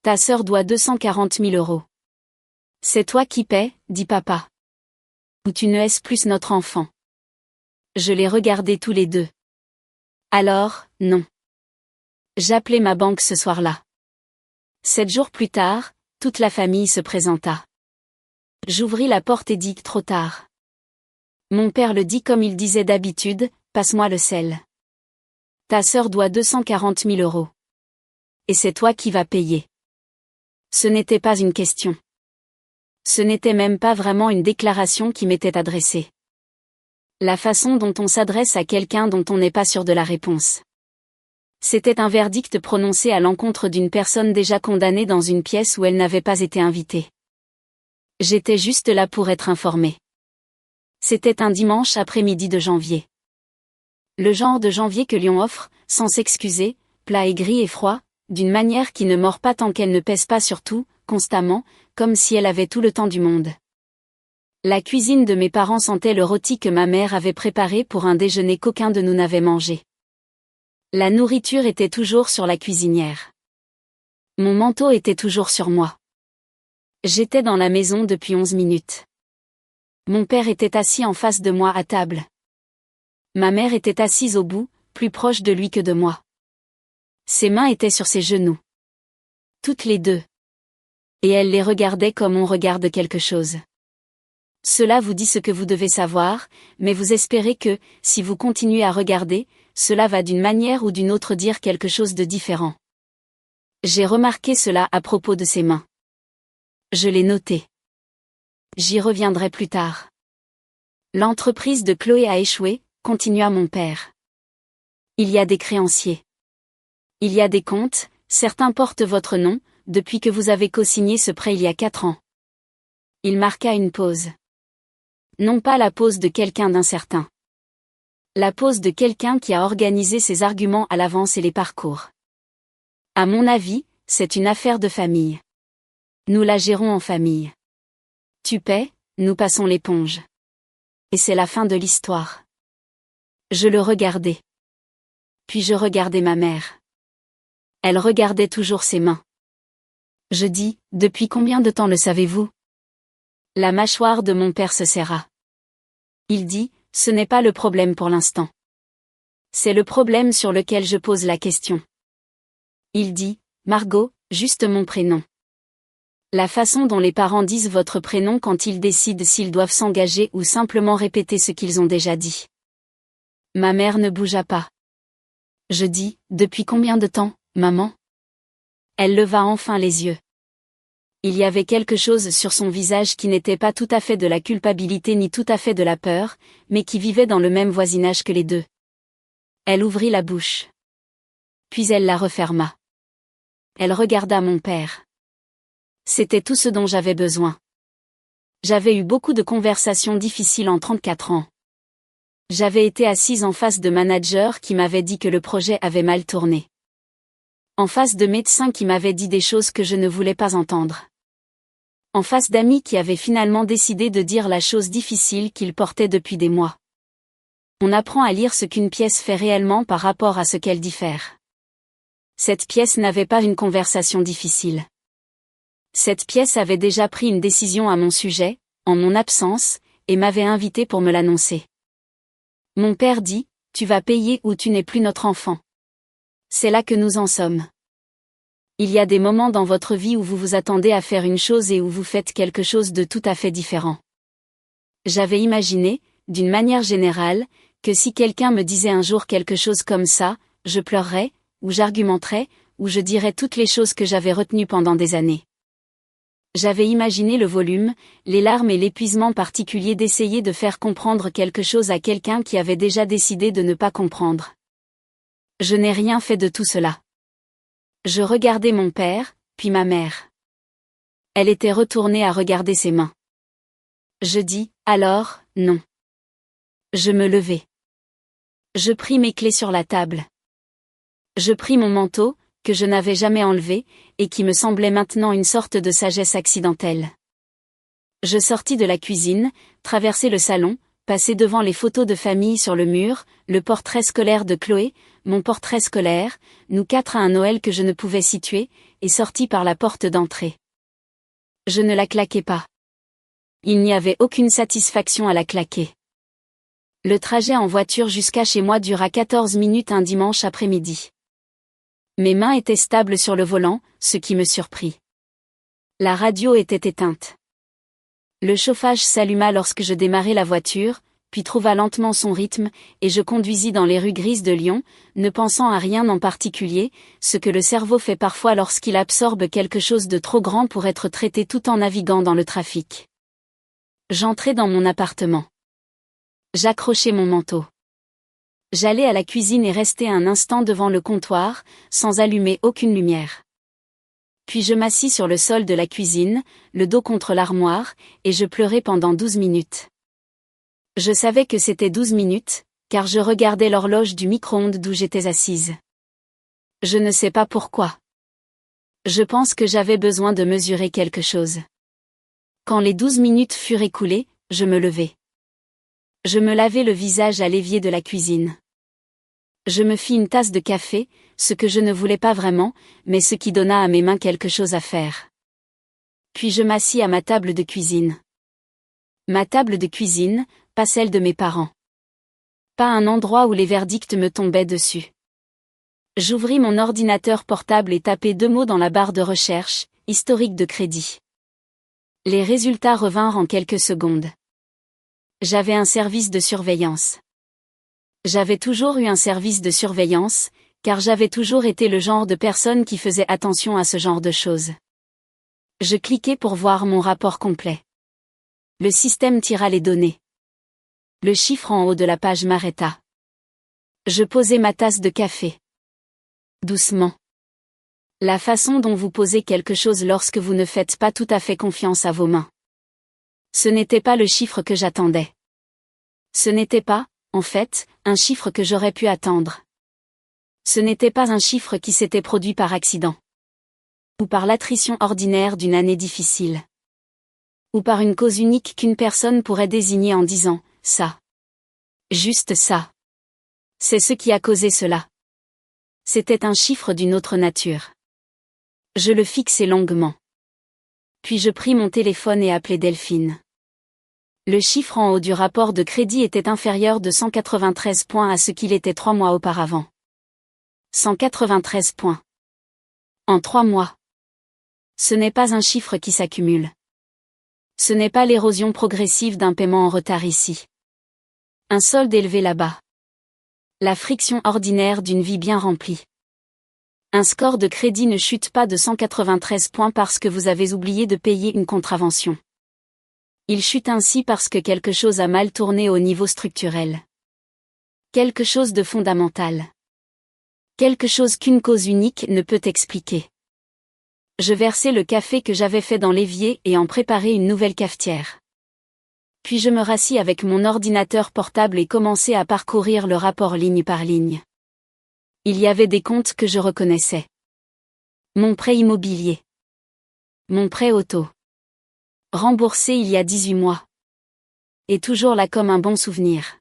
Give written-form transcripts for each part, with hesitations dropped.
Ta sœur doit 240 000 €. C'est toi qui paies, dit papa. Ou tu ne es plus notre enfant. Je les regardais tous les deux. Alors, non. J'appelai ma banque ce soir-là. 7 jours plus tard, toute la famille se présenta. J'ouvris la porte et dis trop tard. Mon père le dit comme il disait d'habitude, passe-moi le sel. Ta sœur doit 240 000 €. Et c'est toi qui vas payer. Ce n'était pas une question. Ce n'était même pas vraiment une déclaration qui m'était adressée. La façon dont on s'adresse à quelqu'un dont on n'est pas sûr de la réponse. C'était un verdict prononcé à l'encontre d'une personne déjà condamnée dans une pièce où elle n'avait pas été invitée. J'étais juste là pour être informée. C'était un dimanche après-midi de janvier. Le genre de janvier que Lyon offre, sans s'excuser, plat aigri et froid, d'une manière qui ne mord pas tant qu'elle ne pèse pas sur tout, constamment, comme si elle avait tout le temps du monde. La cuisine de mes parents sentait le rôti que ma mère avait préparé pour un déjeuner qu'aucun de nous n'avait mangé. La nourriture était toujours sur la cuisinière. Mon manteau était toujours sur moi. J'étais dans la maison depuis 11 minutes. Mon père était assis en face de moi à table. Ma mère était assise au bout, plus proche de lui que de moi. Ses mains étaient sur ses genoux. Toutes les deux. Et elle les regardait comme on regarde quelque chose. Cela vous dit ce que vous devez savoir, mais vous espérez que, si vous continuez à regarder, cela va d'une manière ou d'une autre dire quelque chose de différent. J'ai remarqué cela à propos de ses mains. Je l'ai noté. J'y reviendrai plus tard. L'entreprise de Chloé a échoué, continua mon père. Il y a des créanciers. Il y a des comptes, certains portent votre nom, depuis que vous avez co-signé ce prêt il y a 4 ans. Il marqua une pause. Non pas la pause de quelqu'un d'incertain. La pause de quelqu'un qui a organisé ses arguments à l'avance et les parcours. À mon avis, c'est une affaire de famille. Nous la gérons en famille. Tu paies, nous passons l'éponge. Et c'est la fin de l'histoire. Je le regardais. Puis je regardais ma mère. Elle regardait toujours ses mains. Je dis, depuis combien de temps le savez-vous? La mâchoire de mon père se serra. Il dit, ce n'est pas le problème pour l'instant. C'est le problème sur lequel je pose la question. Il dit, Margot, juste mon prénom. La façon dont les parents disent votre prénom quand ils décident s'ils doivent s'engager ou simplement répéter ce qu'ils ont déjà dit. Ma mère ne bougea pas. Je dis, depuis combien de temps, maman? Elle leva enfin les yeux. Il y avait quelque chose sur son visage qui n'était pas tout à fait de la culpabilité ni tout à fait de la peur, mais qui vivait dans le même voisinage que les deux. Elle ouvrit la bouche. Puis elle la referma. Elle regarda mon père. C'était tout ce dont j'avais besoin. J'avais eu beaucoup de conversations difficiles en 34 ans. J'avais été assise en face de managers qui m'avaient dit que le projet avait mal tourné. En face de médecins qui m'avaient dit des choses que je ne voulais pas entendre. En face d'amis qui avaient finalement décidé de dire la chose difficile qu'ils portaient depuis des mois. On apprend à lire ce qu'une pièce fait réellement par rapport à ce qu'elle diffère. Cette pièce n'avait pas une conversation difficile. Cette pièce avait déjà pris une décision à mon sujet, en mon absence, et m'avait invité pour me l'annoncer. Mon père dit, tu vas payer ou tu n'es plus notre enfant. C'est là que nous en sommes. Il y a des moments dans votre vie où vous vous attendez à faire une chose et où vous faites quelque chose de tout à fait différent. J'avais imaginé, d'une manière générale, que si quelqu'un me disait un jour quelque chose comme ça, je pleurerais, ou j'argumenterais, ou je dirais toutes les choses que j'avais retenues pendant des années. J'avais imaginé le volume, les larmes et l'épuisement particulier d'essayer de faire comprendre quelque chose à quelqu'un qui avait déjà décidé de ne pas comprendre. Je n'ai rien fait de tout cela. Je regardais mon père, puis ma mère. Elle était retournée à regarder ses mains. Je dis, alors, non. Je me levai. Je pris mes clés sur la table. Je pris mon manteau, que je n'avais jamais enlevé, et qui me semblait maintenant une sorte de sagesse accidentelle. Je sortis de la cuisine, traversai le salon, passer devant les photos de famille sur le mur, le portrait scolaire de Chloé, mon portrait scolaire, nous quatre à un Noël que je ne pouvais situer, et sorti par la porte d'entrée. Je ne la claquais pas. Il n'y avait aucune satisfaction à la claquer. Le trajet en voiture jusqu'à chez moi dura 14 minutes un dimanche après-midi. Mes mains étaient stables sur le volant, ce qui me surprit. La radio était éteinte. Le chauffage s'alluma lorsque je démarrai la voiture, puis trouva lentement son rythme, et je conduisis dans les rues grises de Lyon, ne pensant à rien en particulier, ce que le cerveau fait parfois lorsqu'il absorbe quelque chose de trop grand pour être traité tout en naviguant dans le trafic. J'entrai dans mon appartement. J'accrochai mon manteau. J'allai à la cuisine et restai un instant devant le comptoir, sans allumer aucune lumière. Puis je m'assis sur le sol de la cuisine, le dos contre l'armoire, et je pleurai pendant 12 minutes. Je savais que c'était 12 minutes, car je regardais l'horloge du micro-ondes d'où j'étais assise. Je ne sais pas pourquoi. Je pense que j'avais besoin de mesurer quelque chose. Quand les 12 minutes furent écoulées, je me levai. Je me lavai le visage à l'évier de la cuisine. Je me fis une tasse de café, ce que je ne voulais pas vraiment, mais ce qui donna à mes mains quelque chose à faire. Puis je m'assis à ma table de cuisine. Ma table de cuisine, pas celle de mes parents. Pas un endroit où les verdicts me tombaient dessus. J'ouvris mon ordinateur portable et tapai 2 mots dans la barre de recherche, historique de crédit. Les résultats revinrent en quelques secondes. J'avais un service de surveillance. J'avais toujours eu un service de surveillance, car j'avais toujours été le genre de personne qui faisait attention à ce genre de choses. Je cliquai pour voir mon rapport complet. Le système tira les données. Le chiffre en haut de la page m'arrêta. Je posai ma tasse de café. Doucement. La façon dont vous posez quelque chose lorsque vous ne faites pas tout à fait confiance à vos mains. Ce n'était pas le chiffre que j'attendais. Ce n'était pas, en fait, un chiffre que j'aurais pu attendre. Ce n'était pas un chiffre qui s'était produit par accident. Ou par l'attrition ordinaire d'une année difficile. Ou par une cause unique qu'une personne pourrait désigner en disant « ça ». Juste ça. C'est ce qui a causé cela. C'était un chiffre d'une autre nature. Je le fixai longuement. Puis je pris mon téléphone et appelai Delphine. Le chiffre en haut du rapport de crédit était inférieur de 193 points à ce qu'il était 3 mois auparavant. 193 points. En 3 mois. Ce n'est pas un chiffre qui s'accumule. Ce n'est pas l'érosion progressive d'un paiement en retard ici. Un solde élevé là-bas. La friction ordinaire d'une vie bien remplie. Un score de crédit ne chute pas de 193 points parce que vous avez oublié de payer une contravention. Il chute ainsi parce que quelque chose a mal tourné au niveau structurel. Quelque chose de fondamental. Quelque chose qu'une cause unique ne peut expliquer. Je versai le café que j'avais fait dans l'évier et en préparai une nouvelle cafetière. Puis je me rassis avec mon ordinateur portable et commençai à parcourir le rapport ligne par ligne. Il y avait des comptes que je reconnaissais. Mon prêt immobilier. Mon prêt auto. Remboursé il y a 18 mois. Et toujours là comme un bon souvenir.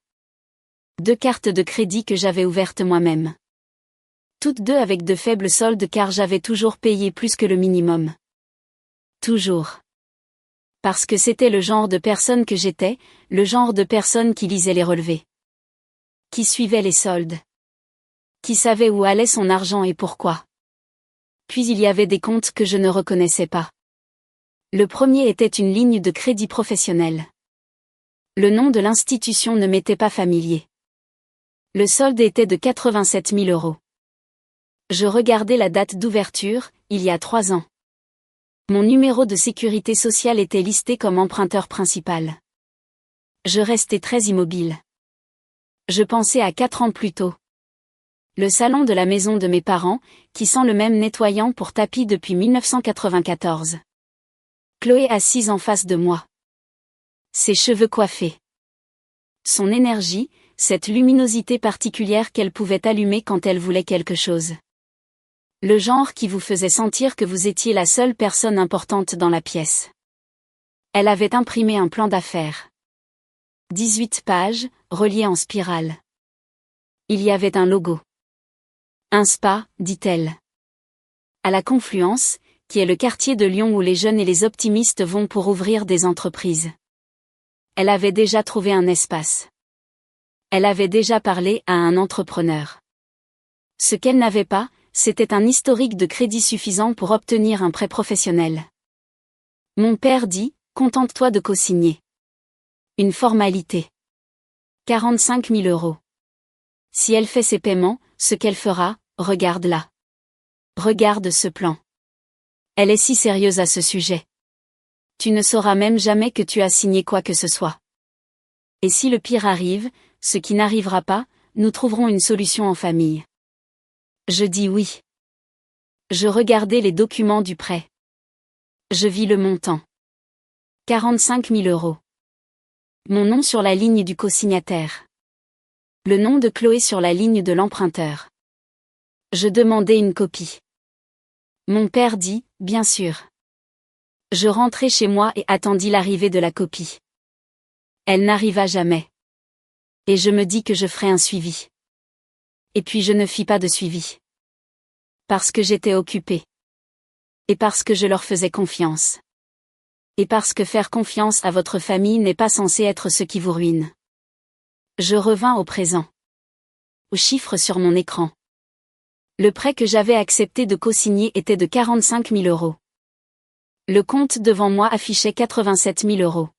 2 cartes de crédit que j'avais ouvertes moi-même. Toutes 2 avec de faibles soldes car j'avais toujours payé plus que le minimum. Toujours. Parce que c'était le genre de personne que j'étais, le genre de personne qui lisait les relevés. Qui suivait les soldes. Qui savait où allait son argent et pourquoi. Puis il y avait des comptes que je ne reconnaissais pas. Le premier était une ligne de crédit professionnel. Le nom de l'institution ne m'était pas familier. Le solde était de 87 000 €. Je regardais la date d'ouverture, il y a 3 ans. Mon numéro de sécurité sociale était listé comme emprunteur principal. Je restais très immobile. Je pensais à 4 ans plus tôt. Le salon de la maison de mes parents, qui sent le même nettoyant pour tapis depuis 1994. Chloé assise en face de moi. Ses cheveux coiffés. Son énergie, cette luminosité particulière qu'elle pouvait allumer quand elle voulait quelque chose. Le genre qui vous faisait sentir que vous étiez la seule personne importante dans la pièce. Elle avait imprimé un plan d'affaires. 18 pages, reliées en spirale. Il y avait un logo. Un spa, dit-elle. À la Confluence, qui est le quartier de Lyon où les jeunes et les optimistes vont pour ouvrir des entreprises. Elle avait déjà trouvé un espace. Elle avait déjà parlé à un entrepreneur. Ce qu'elle n'avait pas, c'était un historique de crédit suffisant pour obtenir un prêt professionnel. Mon père dit, contente-toi de co-signer. Une formalité. 45 000 €. Si elle fait ses paiements, ce qu'elle fera, regarde-la. Regarde ce plan. Elle est si sérieuse à ce sujet. Tu ne sauras même jamais que tu as signé quoi que ce soit. Et si le pire arrive, ce qui n'arrivera pas, nous trouverons une solution en famille. Je dis oui. Je regardais les documents du prêt. Je vis le montant. 45 000 €. Mon nom sur la ligne du co-signataire. Le nom de Chloé sur la ligne de l'emprunteur. Je demandai une copie. Mon père dit, bien sûr. Je rentrai chez moi et attendis l'arrivée de la copie. Elle n'arriva jamais. Et je me dis que je ferai un suivi. Et puis je ne fis pas de suivi. Parce que j'étais occupée. Et parce que je leur faisais confiance. Et parce que faire confiance à votre famille n'est pas censé être ce qui vous ruine. Je revins au présent. Aux chiffres sur mon écran. Le prêt que j'avais accepté de co-signer était de 45 000 €. Le compte devant moi affichait 87 000 €.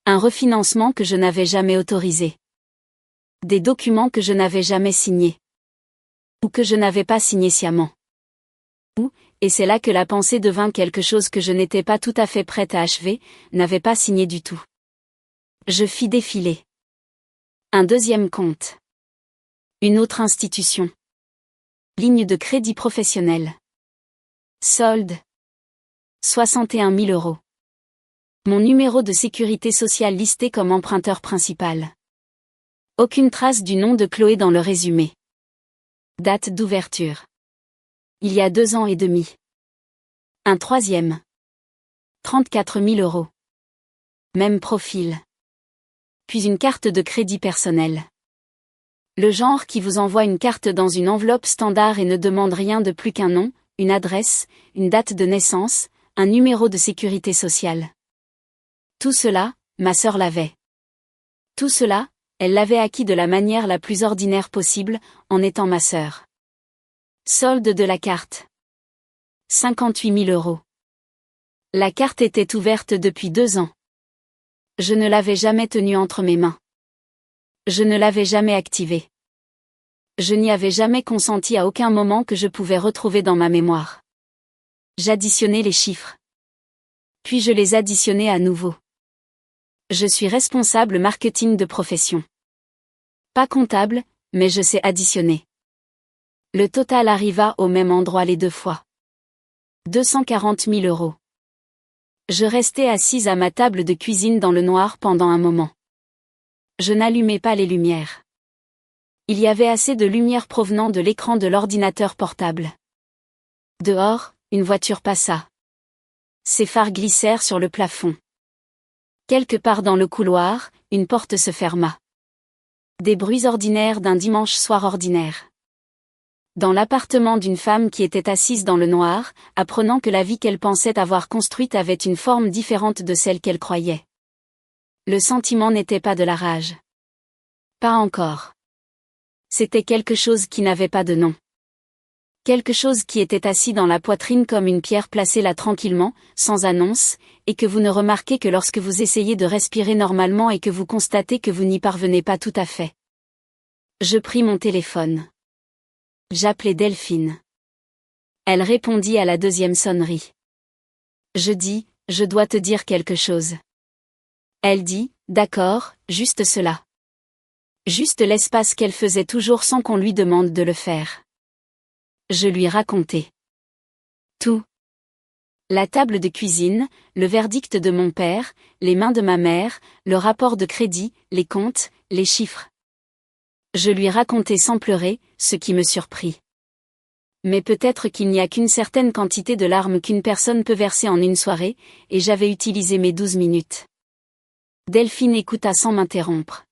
Un refinancement que je n'avais jamais autorisé. Des documents que je n'avais jamais signés. Ou que je n'avais pas signés sciemment. Ou, et c'est là que la pensée devint quelque chose que je n'étais pas tout à fait prête à achever, n'avais pas signé du tout. Je fis défiler. Un deuxième compte. Une autre institution. Ligne de crédit professionnel. Solde. 61 000 €. Mon numéro de sécurité sociale listé comme emprunteur principal. Aucune trace du nom de Chloé dans le résumé. Date d'ouverture. Il y a 2 ans et demi. Un troisième. 34 000 €. Même profil. Puis une carte de crédit personnel. Le genre qui vous envoie une carte dans une enveloppe standard et ne demande rien de plus qu'un nom, une adresse, une date de naissance, un numéro de sécurité sociale. Tout cela, ma sœur l'avait. Tout cela, elle l'avait acquis de la manière la plus ordinaire possible, en étant ma sœur. Solde de la carte. 58 000 €. La carte était ouverte depuis 2 ans. Je ne l'avais jamais tenue entre mes mains. Je ne l'avais jamais activée. Je n'y avais jamais consenti à aucun moment que je pouvais retrouver dans ma mémoire. J'additionnais les chiffres. Puis je les additionnais à nouveau. Je suis responsable marketing de profession. Pas comptable, mais je sais additionner. Le total arriva au même endroit les 2 fois. 240 000 €. Je restai assise à ma table de cuisine dans le noir pendant un moment. Je n'allumais pas les lumières. Il y avait assez de lumière provenant de l'écran de l'ordinateur portable. Dehors, une voiture passa. Ses phares glissèrent sur le plafond. Quelque part dans le couloir, une porte se ferma. Des bruits ordinaires d'un dimanche soir ordinaire. Dans l'appartement d'une femme qui était assise dans le noir, apprenant que la vie qu'elle pensait avoir construite avait une forme différente de celle qu'elle croyait. Le sentiment n'était pas de la rage. Pas encore. C'était quelque chose qui n'avait pas de nom. Quelque chose qui était assis dans la poitrine comme une pierre placée là tranquillement, sans annonce, et que vous ne remarquez que lorsque vous essayez de respirer normalement et que vous constatez que vous n'y parvenez pas tout à fait. Je pris mon téléphone. J'appelai Delphine. Elle répondit à la 2e sonnerie. Je dis, je dois te dire quelque chose. Elle dit, d'accord, juste cela. Juste l'espace qu'elle faisait toujours sans qu'on lui demande de le faire. Je lui racontai. Tout. La table de cuisine, le verdict de mon père, les mains de ma mère, le rapport de crédit, les comptes, les chiffres. Je lui racontai sans pleurer, ce qui me surprit. Mais peut-être qu'il n'y a qu'une certaine quantité de larmes qu'une personne peut verser en une soirée, et j'avais utilisé mes 12 minutes. Delphine écouta sans m'interrompre.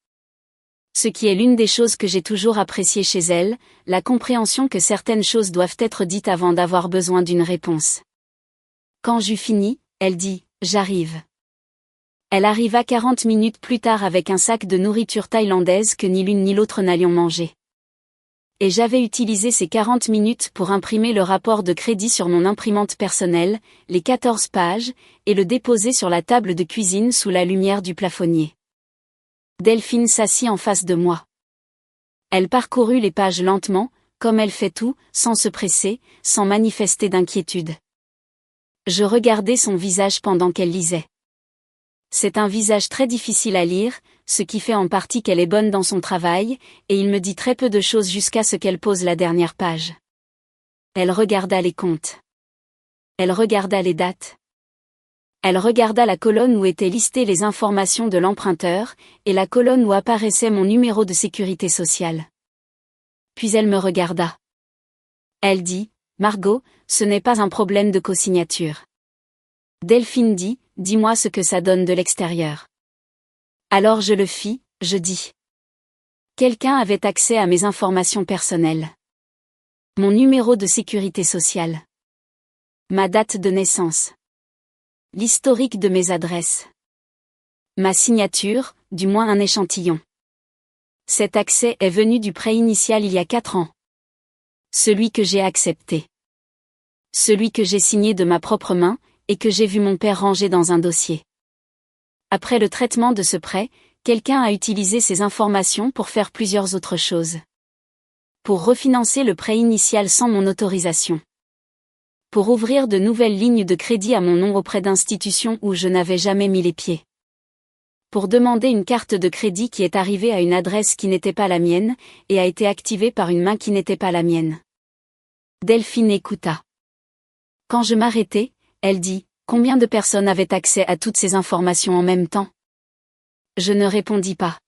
Ce qui est l'une des choses que j'ai toujours appréciées chez elle, la compréhension que certaines choses doivent être dites avant d'avoir besoin d'une réponse. Quand j'eus fini, elle dit « J'arrive ». Elle arriva 40 minutes plus tard avec un sac de nourriture thaïlandaise que ni l'une ni l'autre n'allions manger. Et j'avais utilisé ces 40 minutes pour imprimer le rapport de crédit sur mon imprimante personnelle, les 14 pages, et le déposer sur la table de cuisine sous la lumière du plafonnier. Delphine s'assit en face de moi. Elle parcourut les pages lentement, comme elle fait tout, sans se presser, sans manifester d'inquiétude. Je regardais son visage pendant qu'elle lisait. C'est un visage très difficile à lire, ce qui fait en partie qu'elle est bonne dans son travail, et il me dit très peu de choses jusqu'à ce qu'elle pose la dernière page. Elle regarda les comptes. Elle regarda les dates. Elle regarda la colonne où étaient listées les informations de l'emprunteur, et la colonne où apparaissait mon numéro de sécurité sociale. Puis elle me regarda. Elle dit, « Margot, ce n'est pas un problème de cosignature. » Delphine dit, « Dis-moi ce que ça donne de l'extérieur. » Alors je le fis, je dis. Quelqu'un avait accès à mes informations personnelles. Mon numéro de sécurité sociale. Ma date de naissance. L'historique de mes adresses. Ma signature, du moins un échantillon. Cet accès est venu du prêt initial il y a 4 ans. Celui que j'ai accepté. Celui que j'ai signé de ma propre main, et que j'ai vu mon père ranger dans un dossier. Après le traitement de ce prêt, quelqu'un a utilisé ces informations pour faire plusieurs autres choses. Pour refinancer le prêt initial sans mon autorisation. Pour ouvrir de nouvelles lignes de crédit à mon nom auprès d'institutions où je n'avais jamais mis les pieds. Pour demander une carte de crédit qui est arrivée à une adresse qui n'était pas la mienne, et a été activée par une main qui n'était pas la mienne. Delphine écouta. Quand je m'arrêtai, elle dit, « Combien de personnes avaient accès à toutes ces informations en même temps ?» Je ne répondis pas.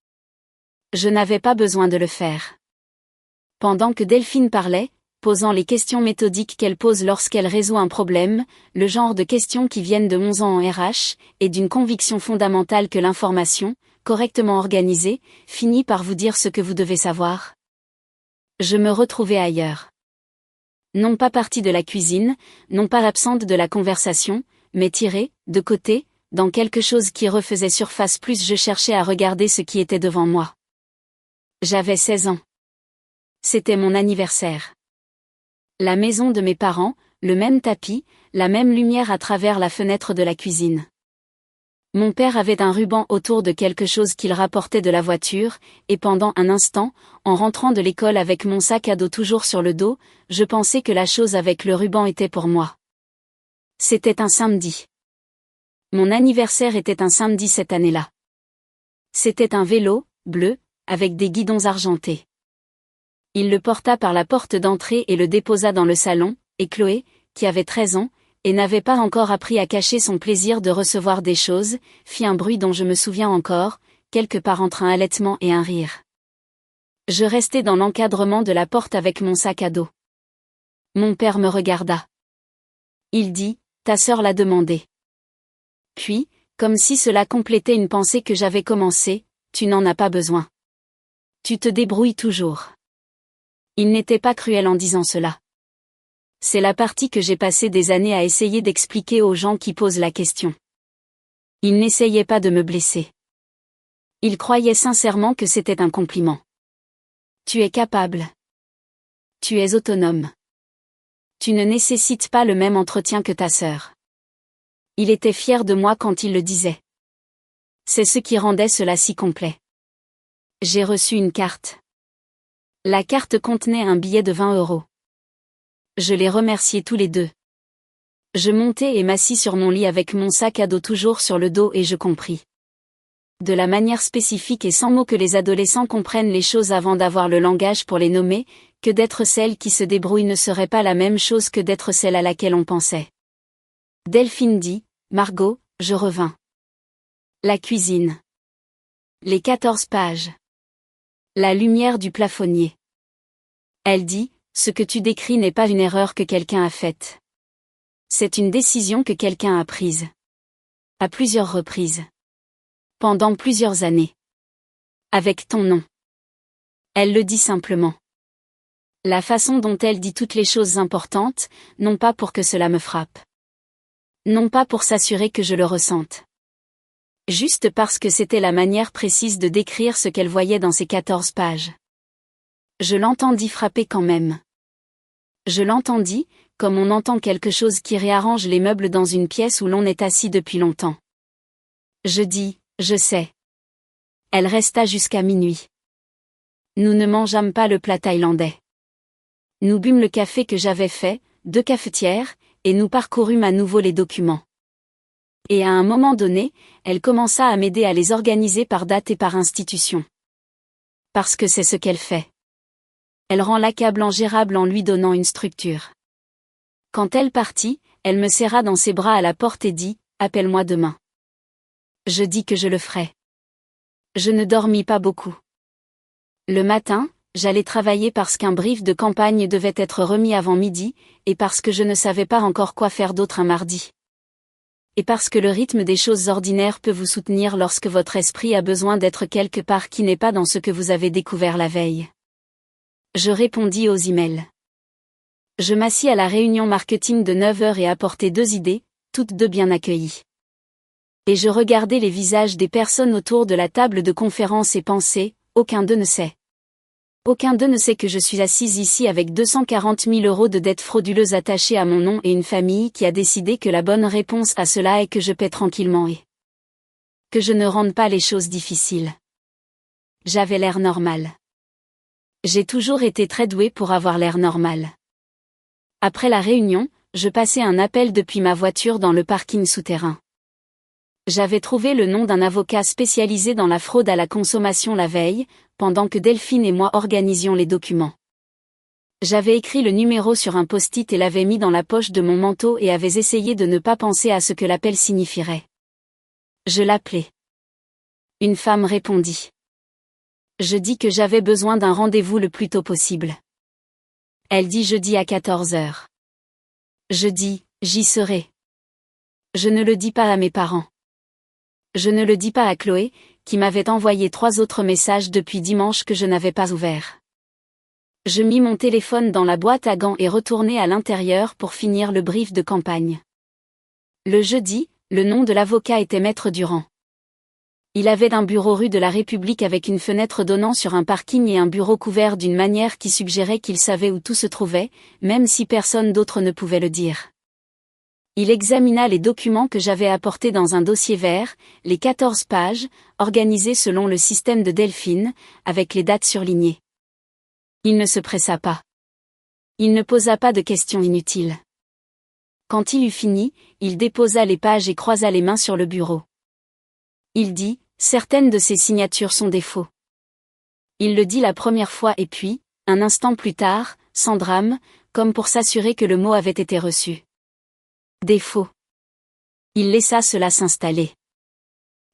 Je n'avais pas besoin de le faire. Pendant que Delphine parlait, posant les questions méthodiques qu'elle pose lorsqu'elle résout un problème, le genre de questions qui viennent de 11 ans en RH, et d'une conviction fondamentale que l'information, correctement organisée, finit par vous dire ce que vous devez savoir. Je me retrouvais ailleurs. Non pas partie de la cuisine, non pas absente de la conversation, mais tirée, de côté, dans quelque chose qui refaisait surface plus je cherchais à regarder ce qui était devant moi. J'avais 16 ans. C'était mon anniversaire. La maison de mes parents, le même tapis, la même lumière à travers la fenêtre de la cuisine. Mon père avait un ruban autour de quelque chose qu'il rapportait de la voiture, et pendant un instant, en rentrant de l'école avec mon sac à dos toujours sur le dos, je pensais que la chose avec le ruban était pour moi. C'était un samedi. Mon anniversaire était un samedi cette année-là. C'était un vélo, bleu, avec des guidons argentés. Il le porta par la porte d'entrée et le déposa dans le salon, et Chloé, qui avait 13 ans, et n'avait pas encore appris à cacher son plaisir de recevoir des choses, fit un bruit dont je me souviens encore, quelque part entre un halètement et un rire. Je restai dans l'encadrement de la porte avec mon sac à dos. Mon père me regarda. Il dit, « Ta sœur l'a demandé. » Puis, comme si cela complétait une pensée que j'avais commencée, « Tu n'en as pas besoin. Tu te débrouilles toujours. » Il n'était pas cruel en disant cela. C'est la partie que j'ai passé des années à essayer d'expliquer aux gens qui posent la question. Il n'essayait pas de me blesser. Il croyait sincèrement que c'était un compliment. Tu es capable. Tu es autonome. Tu ne nécessites pas le même entretien que ta sœur. Il était fier de moi quand il le disait. C'est ce qui rendait cela si complet. J'ai reçu une carte. La carte contenait un billet de 20 €. Je les remerciai tous les deux. Je montai et m'assis sur mon lit avec mon sac à dos toujours sur le dos et je compris. De la manière spécifique et sans mots que les adolescents comprennent les choses avant d'avoir le langage pour les nommer, que d'être celle qui se débrouille ne serait pas la même chose que d'être celle à laquelle on pensait. Delphine dit, « Margot, je revins. » La cuisine. Les 14 pages. La lumière du plafonnier. Elle dit, « Ce que tu décris n'est pas une erreur que quelqu'un a faite. C'est une décision que quelqu'un a prise. À plusieurs reprises. Pendant plusieurs années. Avec ton nom. Elle le dit simplement. La façon dont elle dit toutes les choses importantes, non pas pour que cela me frappe. Non pas pour s'assurer que je le ressente. Juste parce que c'était la manière précise de décrire ce qu'elle voyait dans ces 14 pages. Je l'entendis frapper quand même. Je l'entendis, comme on entend quelque chose qui réarrange les meubles dans une pièce où l'on est assis depuis longtemps. Je dis, je sais. Elle resta jusqu'à minuit. Nous ne mangeâmes pas le plat thaïlandais. Nous bûmes le café que j'avais fait, 2 cafetières, et nous parcourûmes à nouveau les documents. Et à un moment donné, elle commença à m'aider à les organiser par date et par institution. Parce que c'est ce qu'elle fait. Elle rend l'accablant gérable en lui donnant une structure. Quand elle partit, elle me serra dans ses bras à la porte et dit, « Appelle-moi demain. » Je dis que je le ferai. Je ne dormis pas beaucoup. Le matin, j'allais travailler parce qu'un brief de campagne devait être remis avant midi, et parce que je ne savais pas encore quoi faire d'autre un mardi. Et parce que le rythme des choses ordinaires peut vous soutenir lorsque votre esprit a besoin d'être quelque part qui n'est pas dans ce que vous avez découvert la veille. Je répondis aux emails. Je m'assis à la réunion marketing de 9h et apportai 2 idées, toutes 2 bien accueillies. Et je regardais les visages des personnes autour de la table de conférence et pensais, aucun d'eux ne sait. Aucun d'eux ne sait que je suis assise ici avec 240 000 € de dettes frauduleuses attachées à mon nom et une famille qui a décidé que la bonne réponse à cela est que je paie tranquillement et que je ne rende pas les choses difficiles. J'avais l'air normal. J'ai toujours été très douée pour avoir l'air normal. Après la réunion, je passai un appel depuis ma voiture dans le parking souterrain. J'avais trouvé le nom d'un avocat spécialisé dans la fraude à la consommation la veille, pendant que Delphine et moi organisions les documents. J'avais écrit le numéro sur un post-it et l'avais mis dans la poche de mon manteau et avais essayé de ne pas penser à ce que l'appel signifierait. Je l'appelai. Une femme répondit. Je dis que j'avais besoin d'un rendez-vous le plus tôt possible. Elle dit jeudi à 14h. Je dis, j'y serai. Je ne le dis pas à mes parents. Je ne le dis pas à Chloé, qui m'avait envoyé 3 autres messages depuis dimanche que je n'avais pas ouverts. Je mis mon téléphone dans la boîte à gants et retournai à l'intérieur pour finir le brief de campagne. Le jeudi, le nom de l'avocat était Maître Durand. Il avait un bureau rue de la République avec une fenêtre donnant sur un parking et un bureau couvert d'une manière qui suggérait qu'il savait où tout se trouvait, même si personne d'autre ne pouvait le dire. Il examina les documents que j'avais apportés dans un dossier vert, les 14 pages, organisés selon le système de Delphine, avec les dates surlignées. Il ne se pressa pas. Il ne posa pas de questions inutiles. Quand il eut fini, il déposa les pages et croisa les mains sur le bureau. Il dit, « Certaines de ces signatures sont des faux. » Il le dit la première fois et puis, un instant plus tard, sans drame, comme pour s'assurer que le mot avait été reçu. Des faux. Il laissa cela s'installer.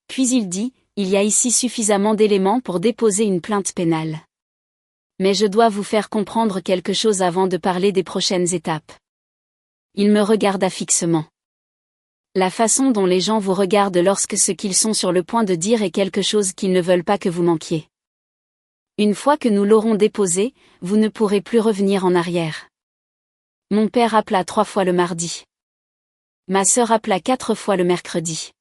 Puis il dit, il y a ici suffisamment d'éléments pour déposer une plainte pénale. Mais je dois vous faire comprendre quelque chose avant de parler des prochaines étapes. Il me regarda fixement. La façon dont les gens vous regardent lorsque ce qu'ils sont sur le point de dire est quelque chose qu'ils ne veulent pas que vous manquiez. Une fois que nous l'aurons déposé, vous ne pourrez plus revenir en arrière. Mon père appela 3 fois le mardi. Ma sœur appela 4 fois le mercredi.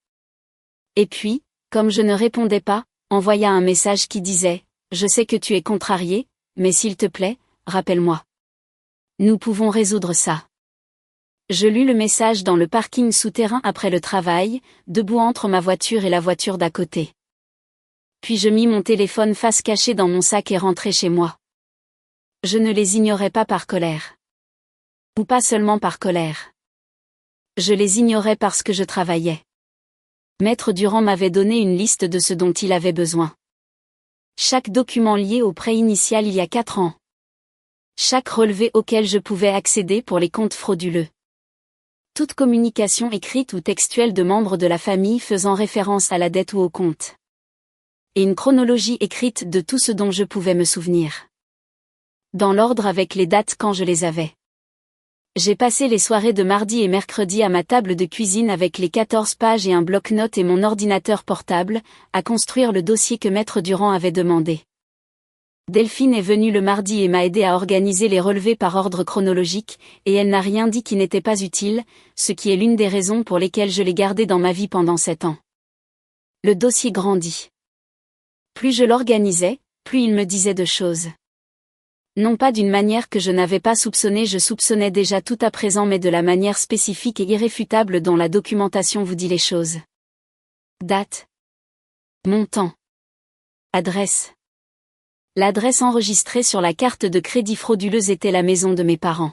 Et puis, comme je ne répondais pas, envoya un message qui disait « Je sais que tu es contrarié, mais s'il te plaît, rappelle-moi. Nous pouvons résoudre ça. » Je lus le message dans le parking souterrain après le travail, debout entre ma voiture et la voiture d'à côté. Puis je mis mon téléphone face cachée dans mon sac et rentrai chez moi. Je ne les ignorais pas par colère. Ou pas seulement par colère. Je les ignorais parce que je travaillais. Maître Durand m'avait donné une liste de ce dont il avait besoin. Chaque document lié au prêt initial il y a 4 ans. Chaque relevé auquel je pouvais accéder pour les comptes frauduleux. Toute communication écrite ou textuelle de membres de la famille faisant référence à la dette ou au compte. Et une chronologie écrite de tout ce dont je pouvais me souvenir. Dans l'ordre avec les dates quand je les avais. J'ai passé les soirées de mardi et mercredi à ma table de cuisine avec les 14 pages et un bloc-notes et mon ordinateur portable, à construire le dossier que Maître Durand avait demandé. Delphine est venue le mardi et m'a aidé à organiser les relevés par ordre chronologique, et elle n'a rien dit qui n'était pas utile, ce qui est l'une des raisons pour lesquelles je l'ai gardé dans ma vie pendant 7 ans. Le dossier grandit. Plus je l'organisais, plus il me disait de choses. Non pas d'une manière que je n'avais pas soupçonnée, je soupçonnais déjà tout à présent, mais de la manière spécifique et irréfutable dont la documentation vous dit les choses. Date. Montant. Adresse. L'adresse enregistrée sur la carte de crédit frauduleuse était la maison de mes parents.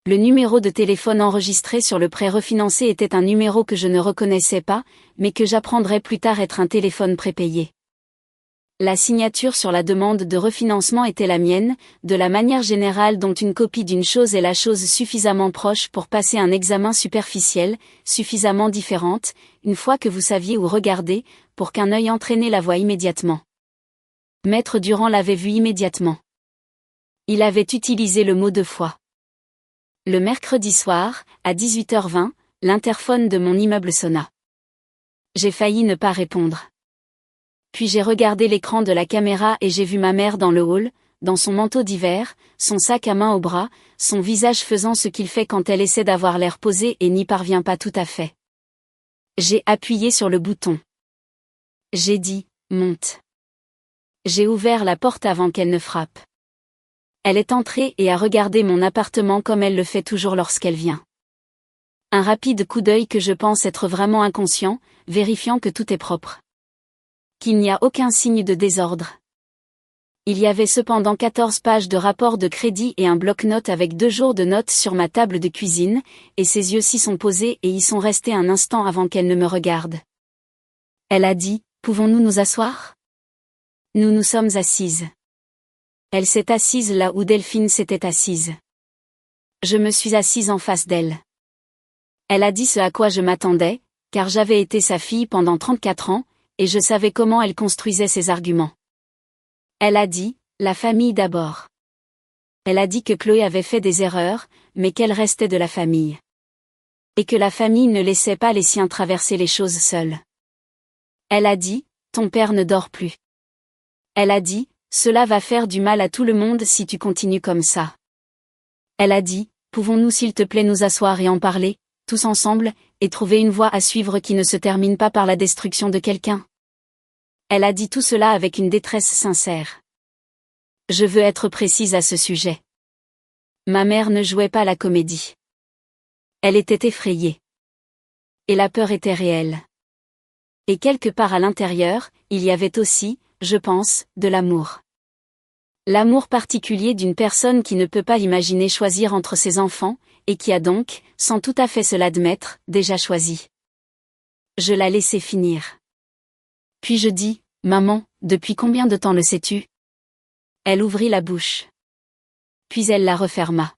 Le numéro de téléphone enregistré sur le prêt refinancé était un numéro que je ne reconnaissais pas, mais que j'apprendrais plus tard être un téléphone prépayé. La signature sur la demande de refinancement était la mienne, de la manière générale dont une copie d'une chose est la chose suffisamment proche pour passer un examen superficiel, suffisamment différente, une fois que vous saviez où regarder, pour qu'un œil entraîné la voie immédiatement. Maître Durand l'avait vu immédiatement. Il avait utilisé le mot 2 fois. Le mercredi soir, à 18h20, l'interphone de mon immeuble sonna. J'ai failli ne pas répondre. Puis j'ai regardé l'écran de la caméra et j'ai vu ma mère dans le hall, dans son manteau d'hiver, son sac à main au bras, son visage faisant ce qu'il fait quand elle essaie d'avoir l'air posée et n'y parvient pas tout à fait. J'ai appuyé sur le bouton. J'ai dit « Monte ». J'ai ouvert la porte avant qu'elle ne frappe. Elle est entrée et a regardé mon appartement comme elle le fait toujours lorsqu'elle vient. Un rapide coup d'œil que je pense être vraiment inconscient, vérifiant que tout est propre. Qu'il n'y a aucun signe de désordre. Il y avait cependant 14 pages de rapport de crédit et un bloc-notes avec 2 jours de notes sur ma table de cuisine, et ses yeux s'y sont posés et y sont restés un instant avant qu'elle ne me regarde. Elle a dit « Pouvons-nous nous asseoir ?» Nous nous sommes assises. Elle s'est assise là où Delphine s'était assise. Je me suis assise en face d'elle. Elle a dit ce à quoi je m'attendais, car j'avais été sa fille pendant 34 ans, et je savais comment elle construisait ses arguments. Elle a dit, la famille d'abord. Elle a dit que Chloé avait fait des erreurs, mais qu'elle restait de la famille. Et que la famille ne laissait pas les siens traverser les choses seuls. Elle a dit, ton père ne dort plus. Elle a dit, cela va faire du mal à tout le monde si tu continues comme ça. Elle a dit, pouvons-nous s'il te plaît nous asseoir et en parler, tous ensemble, et trouver une voie à suivre qui ne se termine pas par la destruction de quelqu'un. Elle a dit tout cela avec une détresse sincère. Je veux être précise à ce sujet. Ma mère ne jouait pas la comédie. Elle était effrayée. Et la peur était réelle. Et quelque part à l'intérieur, il y avait aussi, je pense, de l'amour. L'amour particulier d'une personne qui ne peut pas imaginer choisir entre ses enfants, et qui a donc, sans tout à fait se l'admettre, déjà choisi. Je la laissai finir. Puis je dis, maman, depuis combien de temps le sais-tu ? Elle ouvrit la bouche. Puis elle la referma.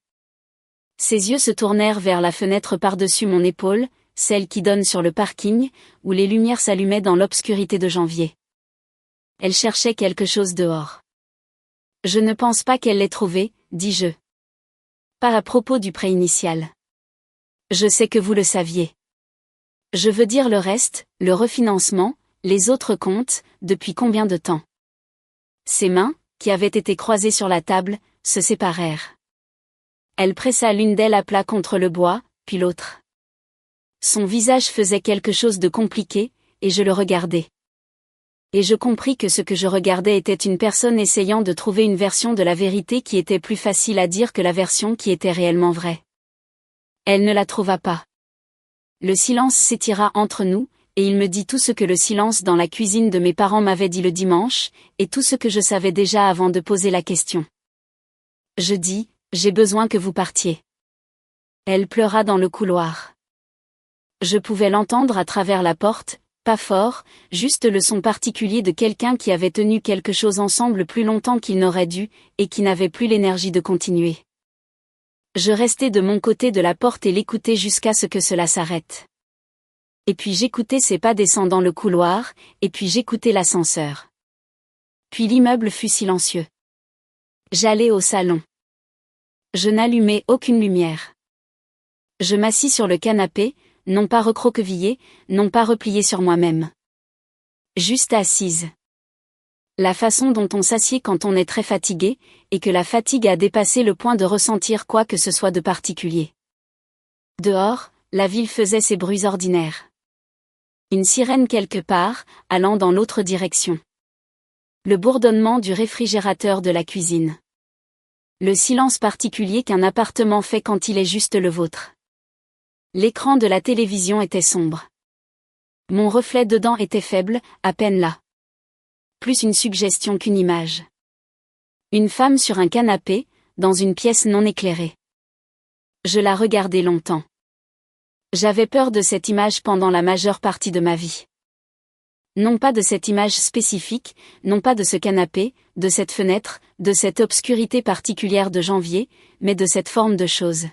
Ses yeux se tournèrent vers la fenêtre par-dessus mon épaule, celle qui donne sur le parking, où les lumières s'allumaient dans l'obscurité de janvier. Elle cherchait quelque chose dehors. Je ne pense pas qu'elle l'ait trouvé, dis-je. Pas à propos du prêt initial. Je sais que vous le saviez. Je veux dire le reste, le refinancement, les autres comptes, depuis combien de temps ? Ses mains, qui avaient été croisées sur la table, se séparèrent. Elle pressa l'une d'elles à plat contre le bois, puis l'autre. Son visage faisait quelque chose de compliqué, et je le regardais. Et je compris que ce que je regardais était une personne essayant de trouver une version de la vérité qui était plus facile à dire que la version qui était réellement vraie. Elle ne la trouva pas. Le silence s'étira entre nous, et il me dit tout ce que le silence dans la cuisine de mes parents m'avait dit le dimanche, et tout ce que je savais déjà avant de poser la question. Je dis, j'ai besoin que vous partiez. Elle pleura dans le couloir. Je pouvais l'entendre à travers la porte, pas fort, juste le son particulier de quelqu'un qui avait tenu quelque chose ensemble plus longtemps qu'il n'aurait dû, et qui n'avait plus l'énergie de continuer. Je restai de mon côté de la porte et l'écoutais jusqu'à ce que cela s'arrête. Et puis j'écoutais ses pas descendant le couloir, et puis j'écoutais l'ascenseur. Puis l'immeuble fut silencieux. J'allai au salon. Je n'allumai aucune lumière. Je m'assis sur le canapé, non pas recroquevillée, non pas repliée sur moi-même. Juste assise. La façon dont on s'assied quand on est très fatigué, et que la fatigue a dépassé le point de ressentir quoi que ce soit de particulier. Dehors, la ville faisait ses bruits ordinaires. Une sirène quelque part, allant dans l'autre direction. Le bourdonnement du réfrigérateur de la cuisine. Le silence particulier qu'un appartement fait quand il est juste le vôtre. L'écran de la télévision était sombre. Mon reflet dedans était faible, à peine là. Plus une suggestion qu'une image. Une femme sur un canapé, dans une pièce non éclairée. Je la regardais longtemps. J'avais peur de cette image pendant la majeure partie de ma vie. Non pas de cette image spécifique, non pas de ce canapé, de cette fenêtre, de cette obscurité particulière de janvier, mais de cette forme de chose.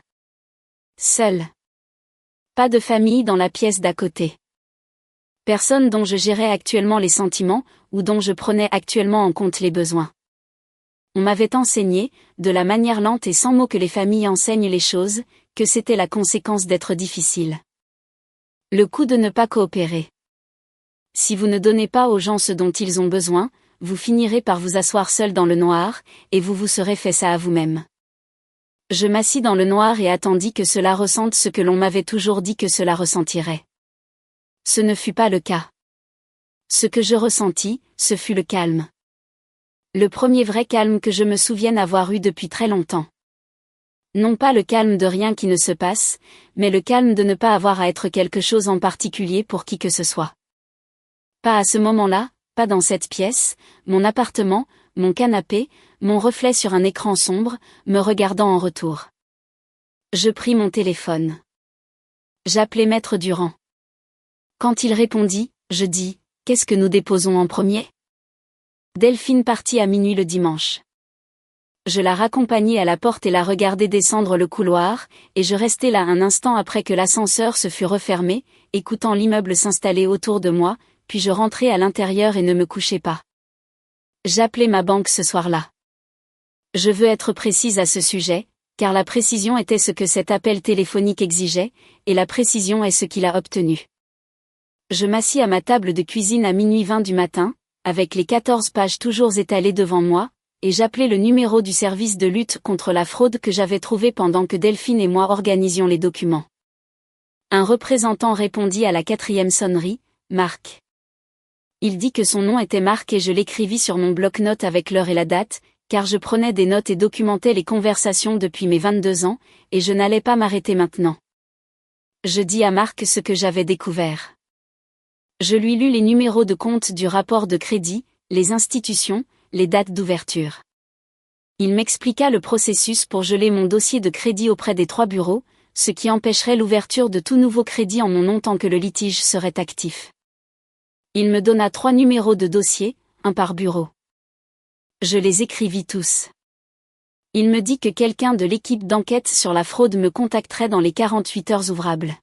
Seule. Pas de famille dans la pièce d'à côté. Personne dont je gérais actuellement les sentiments, ou dont je prenais actuellement en compte les besoins. On m'avait enseigné, de la manière lente et sans mots que les familles enseignent les choses, que c'était la conséquence d'être difficile. Le coup de ne pas coopérer. Si vous ne donnez pas aux gens ce dont ils ont besoin, vous finirez par vous asseoir seul dans le noir, et vous vous serez fait ça à vous-même. Je m'assis dans le noir et attendis que cela ressente ce que l'on m'avait toujours dit que cela ressentirait. Ce ne fut pas le cas. Ce que je ressentis, ce fut le calme. Le premier vrai calme que je me souvienne avoir eu depuis très longtemps. Non pas le calme de rien qui ne se passe, mais le calme de ne pas avoir à être quelque chose en particulier pour qui que ce soit. Pas à ce moment-là, pas dans cette pièce, mon appartement, mon canapé, mon reflet sur un écran sombre, me regardant en retour. Je pris mon téléphone. J'appelai Maître Durand. Quand il répondit, je dis, « Qu'est-ce que nous déposons en premier ?» Delphine partit à minuit le dimanche. Je la raccompagnai à la porte et la regardai descendre le couloir, et je restai là un instant après que l'ascenseur se fut refermé, écoutant l'immeuble s'installer autour de moi, puis je rentrai à l'intérieur et ne me couchai pas. J'appelai ma banque ce soir-là. Je veux être précise à ce sujet, car la précision était ce que cet appel téléphonique exigeait, et la précision est ce qu'il a obtenu. Je m'assis à ma table de cuisine à minuit 20 du matin, avec les 14 pages toujours étalées devant moi, et j'appelai le numéro du service de lutte contre la fraude que j'avais trouvé pendant que Delphine et moi organisions les documents. Un représentant répondit à la 4e sonnerie, Marc. Il dit que son nom était Marc et je l'écrivis sur mon bloc-notes avec l'heure et la date, car je prenais des notes et documentais les conversations depuis mes 22 ans, et je n'allais pas m'arrêter maintenant. Je dis à Marc ce que j'avais découvert. Je lui lus les numéros de compte du rapport de crédit, les institutions, les dates d'ouverture. Il m'expliqua le processus pour geler mon dossier de crédit auprès des 3 bureaux, ce qui empêcherait l'ouverture de tout nouveau crédit en mon nom tant que le litige serait actif. Il me donna 3 numéros de dossier, un par bureau. Je les écrivis tous. Il me dit que quelqu'un de l'équipe d'enquête sur la fraude me contacterait dans les 48 heures ouvrables.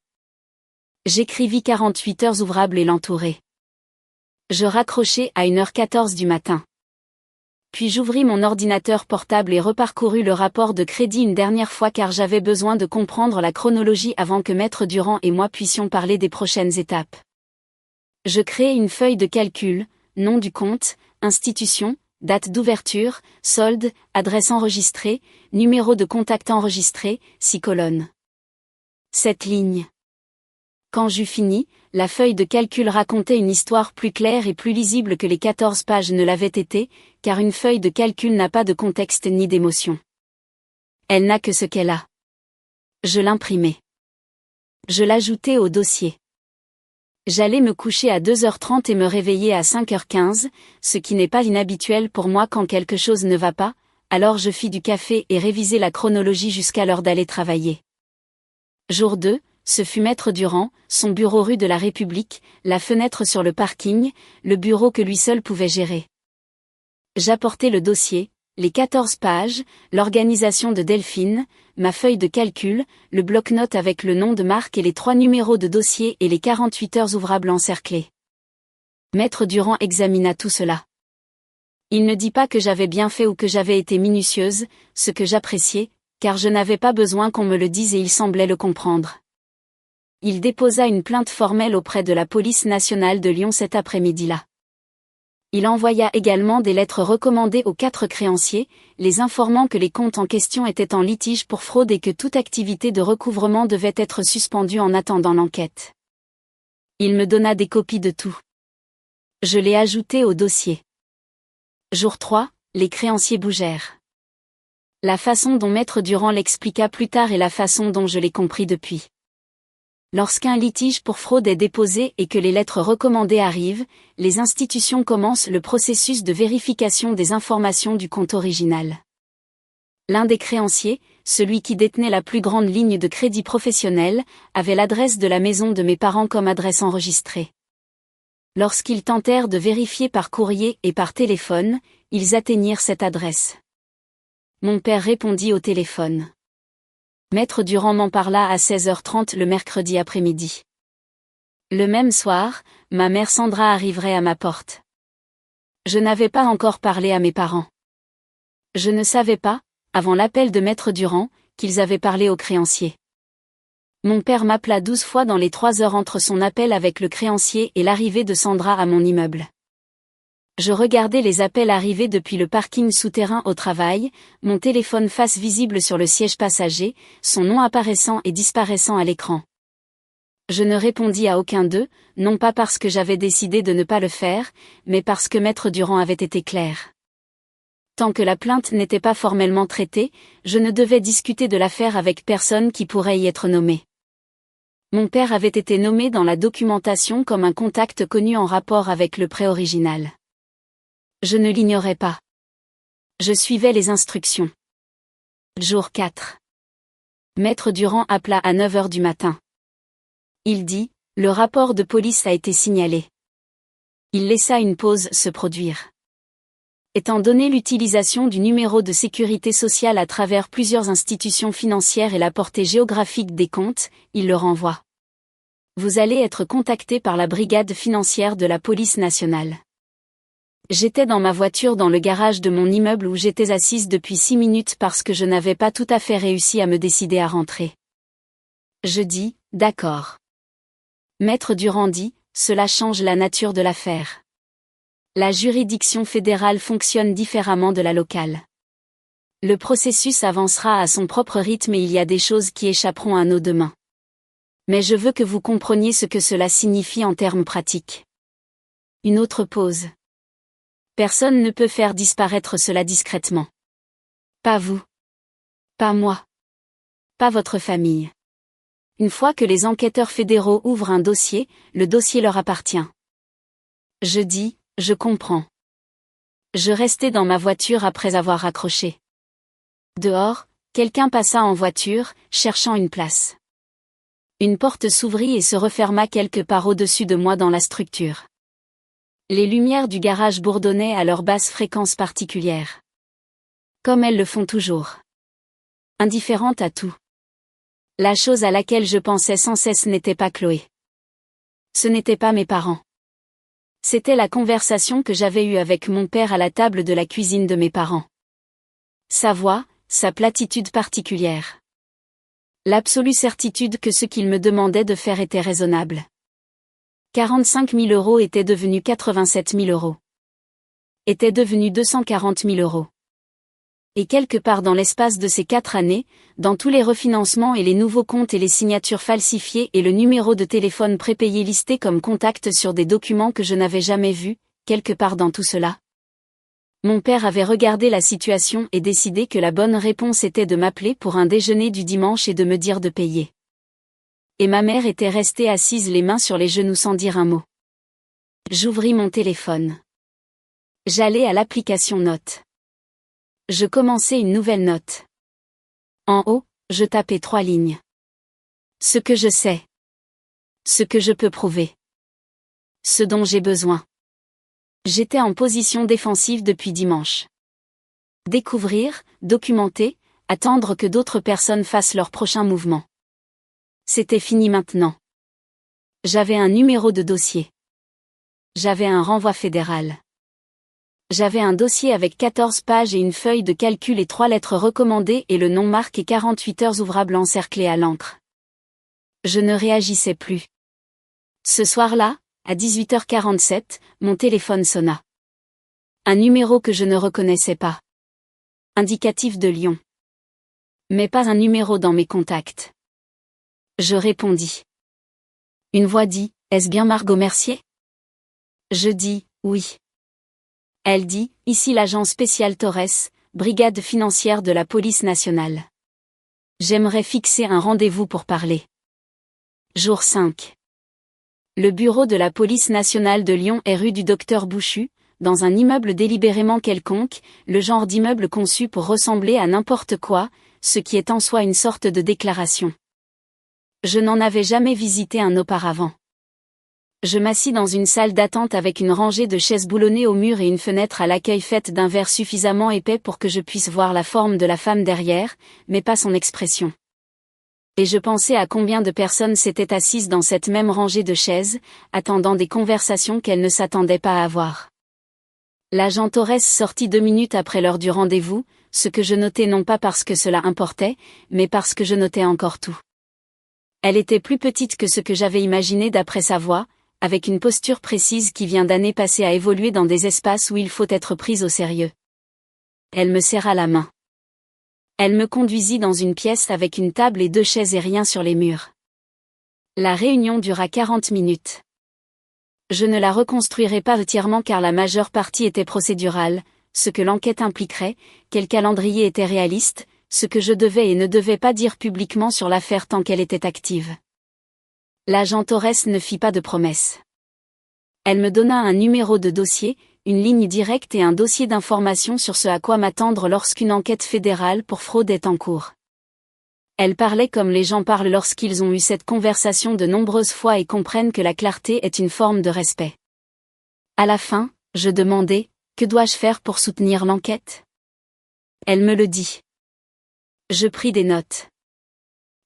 J'écrivis 48 heures ouvrables et l'entourai. Je raccrochai à 1h14 du matin. Puis j'ouvris mon ordinateur portable et reparcourus le rapport de crédit une dernière fois car j'avais besoin de comprendre la chronologie avant que Maître Durand et moi puissions parler des prochaines étapes. Je créai une feuille de calcul, nom du compte, institution, date d'ouverture, solde, adresse enregistrée, numéro de contact enregistré, 6 colonnes. 7 lignes. Quand j'eus fini, la feuille de calcul racontait une histoire plus claire et plus lisible que les 14 pages ne l'avaient été, car une feuille de calcul n'a pas de contexte ni d'émotion. Elle n'a que ce qu'elle a. Je l'imprimai. Je l'ajoutai au dossier. J'allais me coucher à 2h30 et me réveiller à 5h15, ce qui n'est pas inhabituel pour moi quand quelque chose ne va pas, alors je fis du café et révisai la chronologie jusqu'à l'heure d'aller travailler. Jour 2, ce fut Maître Durand, son bureau rue de la République, la fenêtre sur le parking, le bureau que lui seul pouvait gérer. J'apportai le dossier, les 14 pages, l'organisation de Delphine, ma feuille de calcul, le bloc-notes avec le nom de Marc et les 3 numéros de dossier et les 48 heures ouvrables encerclés. Maître Durand examina tout cela. Il ne dit pas que j'avais bien fait ou que j'avais été minutieuse, ce que j'appréciais, car je n'avais pas besoin qu'on me le dise et il semblait le comprendre. Il déposa une plainte formelle auprès de la police nationale de Lyon cet après-midi-là. Il envoya également des lettres recommandées aux 4 créanciers, les informant que les comptes en question étaient en litige pour fraude et que toute activité de recouvrement devait être suspendue en attendant l'enquête. Il me donna des copies de tout. Je l'ai ajouté au dossier. Jour 3, les créanciers bougèrent. La façon dont Maître Durand l'expliqua plus tard est la façon dont je l'ai compris depuis. Lorsqu'un litige pour fraude est déposé et que les lettres recommandées arrivent, les institutions commencent le processus de vérification des informations du compte original. L'un des créanciers, celui qui détenait la plus grande ligne de crédit professionnel, avait l'adresse de la maison de mes parents comme adresse enregistrée. Lorsqu'ils tentèrent de vérifier par courrier et par téléphone, ils atteignirent cette adresse. Mon père répondit au téléphone. Maître Durand m'en parla à 16h30 le mercredi après-midi. Le même soir, ma mère Sandra arriverait à ma porte. Je n'avais pas encore parlé à mes parents. Je ne savais pas, avant l'appel de Maître Durand, qu'ils avaient parlé aux créanciers. Mon père m'appela 12 fois dans les 3 heures entre son appel avec le créancier et l'arrivée de Sandra à mon immeuble. Je regardais les appels arriver depuis le parking souterrain au travail, mon téléphone face visible sur le siège passager, son nom apparaissant et disparaissant à l'écran. Je ne répondis à aucun d'eux, non pas parce que j'avais décidé de ne pas le faire, mais parce que Maître Durand avait été clair. Tant que la plainte n'était pas formellement traitée, je ne devais discuter de l'affaire avec personne qui pourrait y être nommé. Mon père avait été nommé dans la documentation comme un contact connu en rapport avec le prêt original. Je ne l'ignorais pas. Je suivais les instructions. Jour 4. Maître Durand appela à 9h du matin. Il dit, le rapport de police a été signalé. Il laissa une pause se produire. Étant donné l'utilisation du numéro de sécurité sociale à travers plusieurs institutions financières et la portée géographique des comptes, il le renvoie. Vous allez être contacté par la brigade financière de la police nationale. J'étais dans ma voiture dans le garage de mon immeuble où j'étais assise depuis 6 minutes parce que je n'avais pas tout à fait réussi à me décider à rentrer. Je dis, d'accord. Maître Durand dit, cela change la nature de l'affaire. La juridiction fédérale fonctionne différemment de la locale. Le processus avancera à son propre rythme et il y a des choses qui échapperont à nos deux mains. Mais je veux que vous compreniez ce que cela signifie en termes pratiques. Une autre pause. Personne ne peut faire disparaître cela discrètement. Pas vous. Pas moi. Pas votre famille. Une fois que les enquêteurs fédéraux ouvrent un dossier, le dossier leur appartient. Je dis, je comprends. Je restais dans ma voiture après avoir raccroché. Dehors, quelqu'un passa en voiture, cherchant une place. Une porte s'ouvrit et se referma quelque part au-dessus de moi dans la structure. Les lumières du garage bourdonnaient à leur basse fréquence particulière. Comme elles le font toujours. Indifférente à tout. La chose à laquelle je pensais sans cesse n'était pas Chloé. Ce n'étaient pas mes parents. C'était la conversation que j'avais eue avec mon père à la table de la cuisine de mes parents. Sa voix, sa platitude particulière. L'absolue certitude que ce qu'il me demandait de faire était raisonnable. 45 000 € étaient devenus 87 000 €. Étaient devenus 240 000 €. Et quelque part dans l'espace de ces 4 années, dans tous les refinancements et les nouveaux comptes et les signatures falsifiées et le numéro de téléphone prépayé listé comme contact sur des documents que je n'avais jamais vus, quelque part dans tout cela. Mon père avait regardé la situation et décidé que la bonne réponse était de m'appeler pour un déjeuner du dimanche et de me dire de payer. Et ma mère était restée assise les mains sur les genoux sans dire un mot. J'ouvris mon téléphone. J'allai à l'application Notes. Je commençai une nouvelle note. En haut, je tapais 3 lignes. Ce que je sais. Ce que je peux prouver. Ce dont j'ai besoin. J'étais en position défensive depuis dimanche. Découvrir, documenter, attendre que d'autres personnes fassent leur prochain mouvement. C'était fini maintenant. J'avais un numéro de dossier. J'avais un renvoi fédéral. J'avais un dossier avec 14 pages et une feuille de calcul et 3 lettres recommandées et le nom marqué 48 heures ouvrables encerclées à l'encre. Je ne réagissais plus. Ce soir-là, à 18h47, mon téléphone sonna. Un numéro que je ne reconnaissais pas. Indicatif de Lyon. Mais pas un numéro dans mes contacts. Je répondis. Une voix dit, « Est-ce bien Margot Mercier ?» Je dis, « Oui. » Elle dit, « Ici l'agent spécial Torres, brigade financière de la police nationale. J'aimerais fixer un rendez-vous pour parler. » Jour 5. Le bureau de la police nationale de Lyon est rue du Docteur Bouchu, dans un immeuble délibérément quelconque, le genre d'immeuble conçu pour ressembler à n'importe quoi, ce qui est en soi une sorte de déclaration. Je n'en avais jamais visité un auparavant. Je m'assis dans une salle d'attente avec une rangée de chaises boulonnées au mur et une fenêtre à l'accueil faite d'un verre suffisamment épais pour que je puisse voir la forme de la femme derrière, mais pas son expression. Et je pensais à combien de personnes s'étaient assises dans cette même rangée de chaises, attendant des conversations qu'elles ne s'attendaient pas à avoir. L'agent Torres sortit 2 minutes après l'heure du rendez-vous, ce que je notais non pas parce que cela importait, mais parce que je notais encore tout. Elle était plus petite que ce que j'avais imaginé d'après sa voix, avec une posture précise qui vient d'années passées à évoluer dans des espaces où il faut être prise au sérieux. Elle me serra la main. Elle me conduisit dans une pièce avec une table et 2 chaises et rien sur les murs. La réunion dura 40 minutes. Je ne la reconstruirai pas entièrement car la majeure partie était procédurale, ce que l'enquête impliquerait, quel calendrier était réaliste, ce que je devais et ne devais pas dire publiquement sur l'affaire tant qu'elle était active. L'agent Torres ne fit pas de promesses. Elle me donna un numéro de dossier, une ligne directe et un dossier d'information sur ce à quoi m'attendre lorsqu'une enquête fédérale pour fraude est en cours. Elle parlait comme les gens parlent lorsqu'ils ont eu cette conversation de nombreuses fois et comprennent que la clarté est une forme de respect. À la fin, je demandai, « Que dois-je faire pour soutenir l'enquête ?» Elle me le dit. Je pris des notes.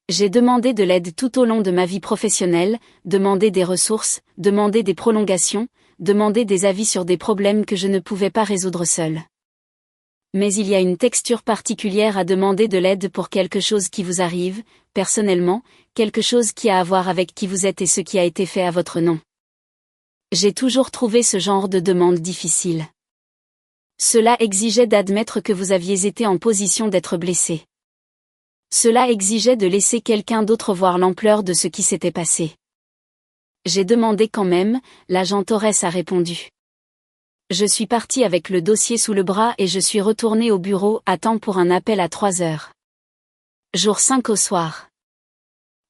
J'ai demandé de l'aide tout au long de ma vie professionnelle, demandé des ressources, demandé des prolongations, demandé des avis sur des problèmes que je ne pouvais pas résoudre seule. Mais il y a une texture particulière à demander de l'aide pour quelque chose qui vous arrive, personnellement, quelque chose qui a à voir avec qui vous êtes et ce qui a été fait à votre nom. J'ai toujours trouvé ce genre de demande difficile. Cela exigeait d'admettre que vous aviez été en position d'être blessé. Cela exigeait de laisser quelqu'un d'autre voir l'ampleur de ce qui s'était passé. J'ai demandé quand même, l'agent Torres a répondu. Je suis parti avec le dossier sous le bras et je suis retourné au bureau à temps pour un appel à 3 heures. Jour 5 au soir.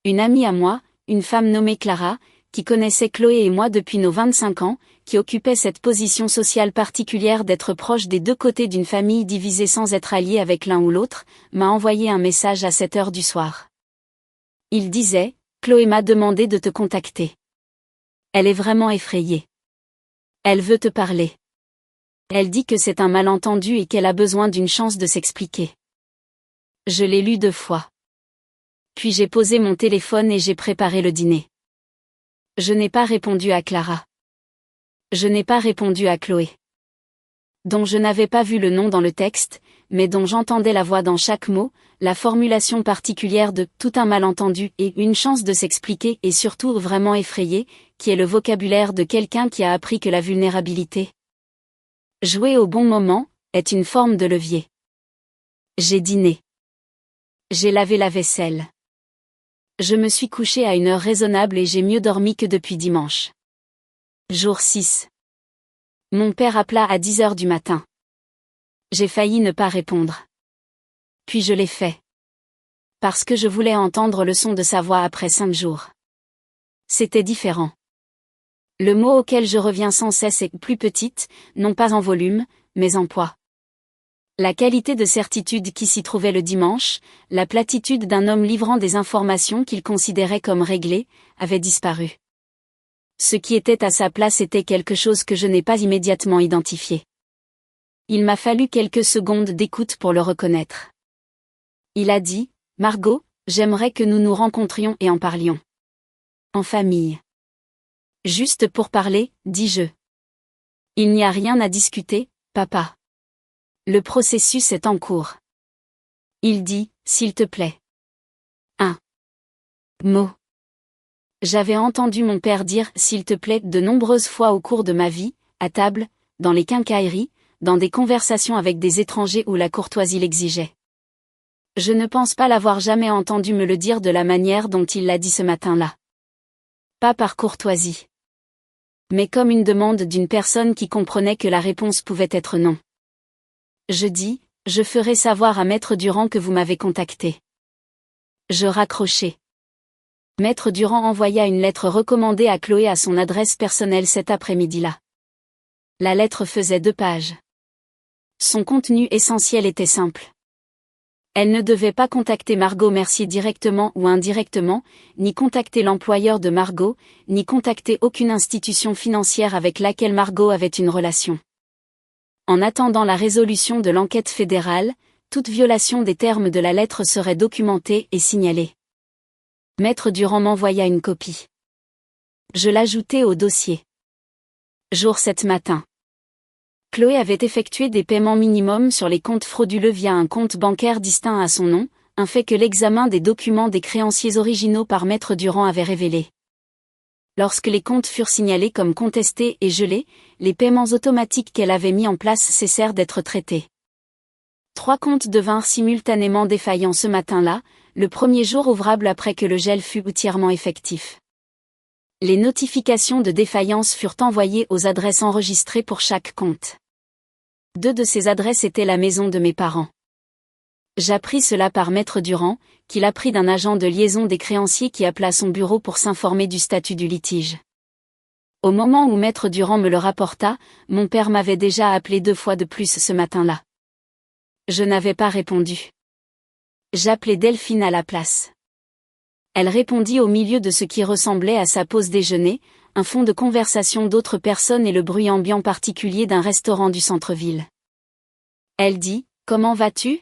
Une amie à moi, une femme nommée Clara, qui connaissait Chloé et moi depuis nos 25 ans, qui occupait cette position sociale particulière d'être proche des 2 côtés d'une famille divisée sans être alliée avec l'un ou l'autre, m'a envoyé un message à 7 heures du soir. Il disait, « Chloé m'a demandé de te contacter. Elle est vraiment effrayée. Elle veut te parler. Elle dit que c'est un malentendu et qu'elle a besoin d'une chance de s'expliquer. » Je l'ai lu 2 fois. Puis j'ai posé mon téléphone et j'ai préparé le dîner. Je n'ai pas répondu à Clara. Je n'ai pas répondu à Chloé. Dont je n'avais pas vu le nom dans le texte, mais dont j'entendais la voix dans chaque mot, la formulation particulière de « tout un malentendu » et « une chance de s'expliquer » et surtout vraiment effrayé, qui est le vocabulaire de quelqu'un qui a appris que la vulnérabilité, jouer au bon moment, est une forme de levier. J'ai dîné. J'ai lavé la vaisselle. Je me suis couché à une heure raisonnable et j'ai mieux dormi que depuis dimanche. Jour 6. Mon père appela à 10 heures du matin. J'ai failli ne pas répondre. Puis je l'ai fait. Parce que je voulais entendre le son de sa voix après 5 jours. C'était différent. Le mot auquel je reviens sans cesse est plus petite, non pas en volume, mais en poids. La qualité de certitude qui s'y trouvait le dimanche, la platitude d'un homme livrant des informations qu'il considérait comme réglées, avait disparu. Ce qui était à sa place était quelque chose que je n'ai pas immédiatement identifié. Il m'a fallu quelques secondes d'écoute pour le reconnaître. Il a dit, « Margot, j'aimerais que nous nous rencontrions et en parlions. En famille. » Juste pour parler, dis-je. Il n'y a rien à discuter, Papa. Le processus est en cours. Il dit, s'il te plaît. Un mot. J'avais entendu mon père dire s'il te plaît de nombreuses fois au cours de ma vie, à table, dans les quincailleries, dans des conversations avec des étrangers où la courtoisie l'exigeait. Je ne pense pas l'avoir jamais entendu me le dire de la manière dont il l'a dit ce matin-là. Pas par courtoisie. Mais comme une demande d'une personne qui comprenait que la réponse pouvait être non. Je dis, je ferai savoir à Maître Durand que vous m'avez contacté. Je raccrochai. Maître Durand envoya une lettre recommandée à Chloé à son adresse personnelle cet après-midi-là. La lettre faisait 2 pages. Son contenu essentiel était simple. Elle ne devait pas contacter Margot Mercier directement ou indirectement, ni contacter l'employeur de Margot, ni contacter aucune institution financière avec laquelle Margot avait une relation. En attendant la résolution de l'enquête fédérale, toute violation des termes de la lettre serait documentée et signalée. Maître Durand m'envoya une copie. Je l'ajoutai au dossier. Jour 7 matin. Chloé avait effectué des paiements minimums sur les comptes frauduleux via un compte bancaire distinct à son nom, un fait que l'examen des documents des créanciers originaux par Maître Durand avait révélé. Lorsque les comptes furent signalés comme contestés et gelés, les paiements automatiques qu'elle avait mis en place cessèrent d'être traités. 3 comptes devinrent simultanément défaillants ce matin-là, le premier jour ouvrable après que le gel fut entièrement effectif. Les notifications de défaillance furent envoyées aux adresses enregistrées pour chaque compte. 2 de ces adresses étaient la maison de mes parents. J'appris cela par Maître Durand, qui l'apprit d'un agent de liaison des créanciers qui appela son bureau pour s'informer du statut du litige. Au moment où Maître Durand me le rapporta, mon père m'avait déjà appelé 2 fois de plus ce matin-là. Je n'avais pas répondu. J'appelai Delphine à la place. Elle répondit au milieu de ce qui ressemblait à sa pause déjeuner, un fond de conversation d'autres personnes et le bruit ambiant particulier d'un restaurant du centre-ville. Elle dit, « Comment vas-tu ? »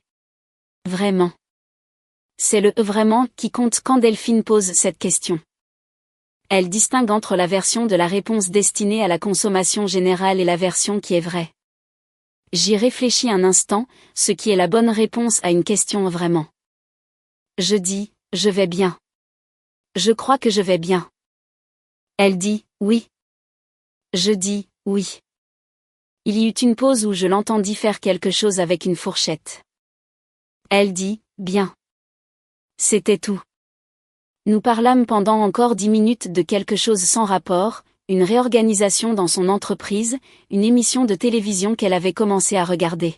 Vraiment. C'est le « vraiment » qui compte quand Delphine pose cette question. Elle distingue entre la version de la réponse destinée à la consommation générale et la version qui est vraie. J'y réfléchis un instant, ce qui est la bonne réponse à une question vraiment. Je dis, je vais bien. Je crois que je vais bien. Elle dit, oui. Je dis, oui. Il y eut une pause où je l'entendis faire quelque chose avec une fourchette. Elle dit, bien. C'était tout. Nous parlâmes pendant encore 10 minutes de quelque chose sans rapport, une réorganisation dans son entreprise, une émission de télévision qu'elle avait commencé à regarder.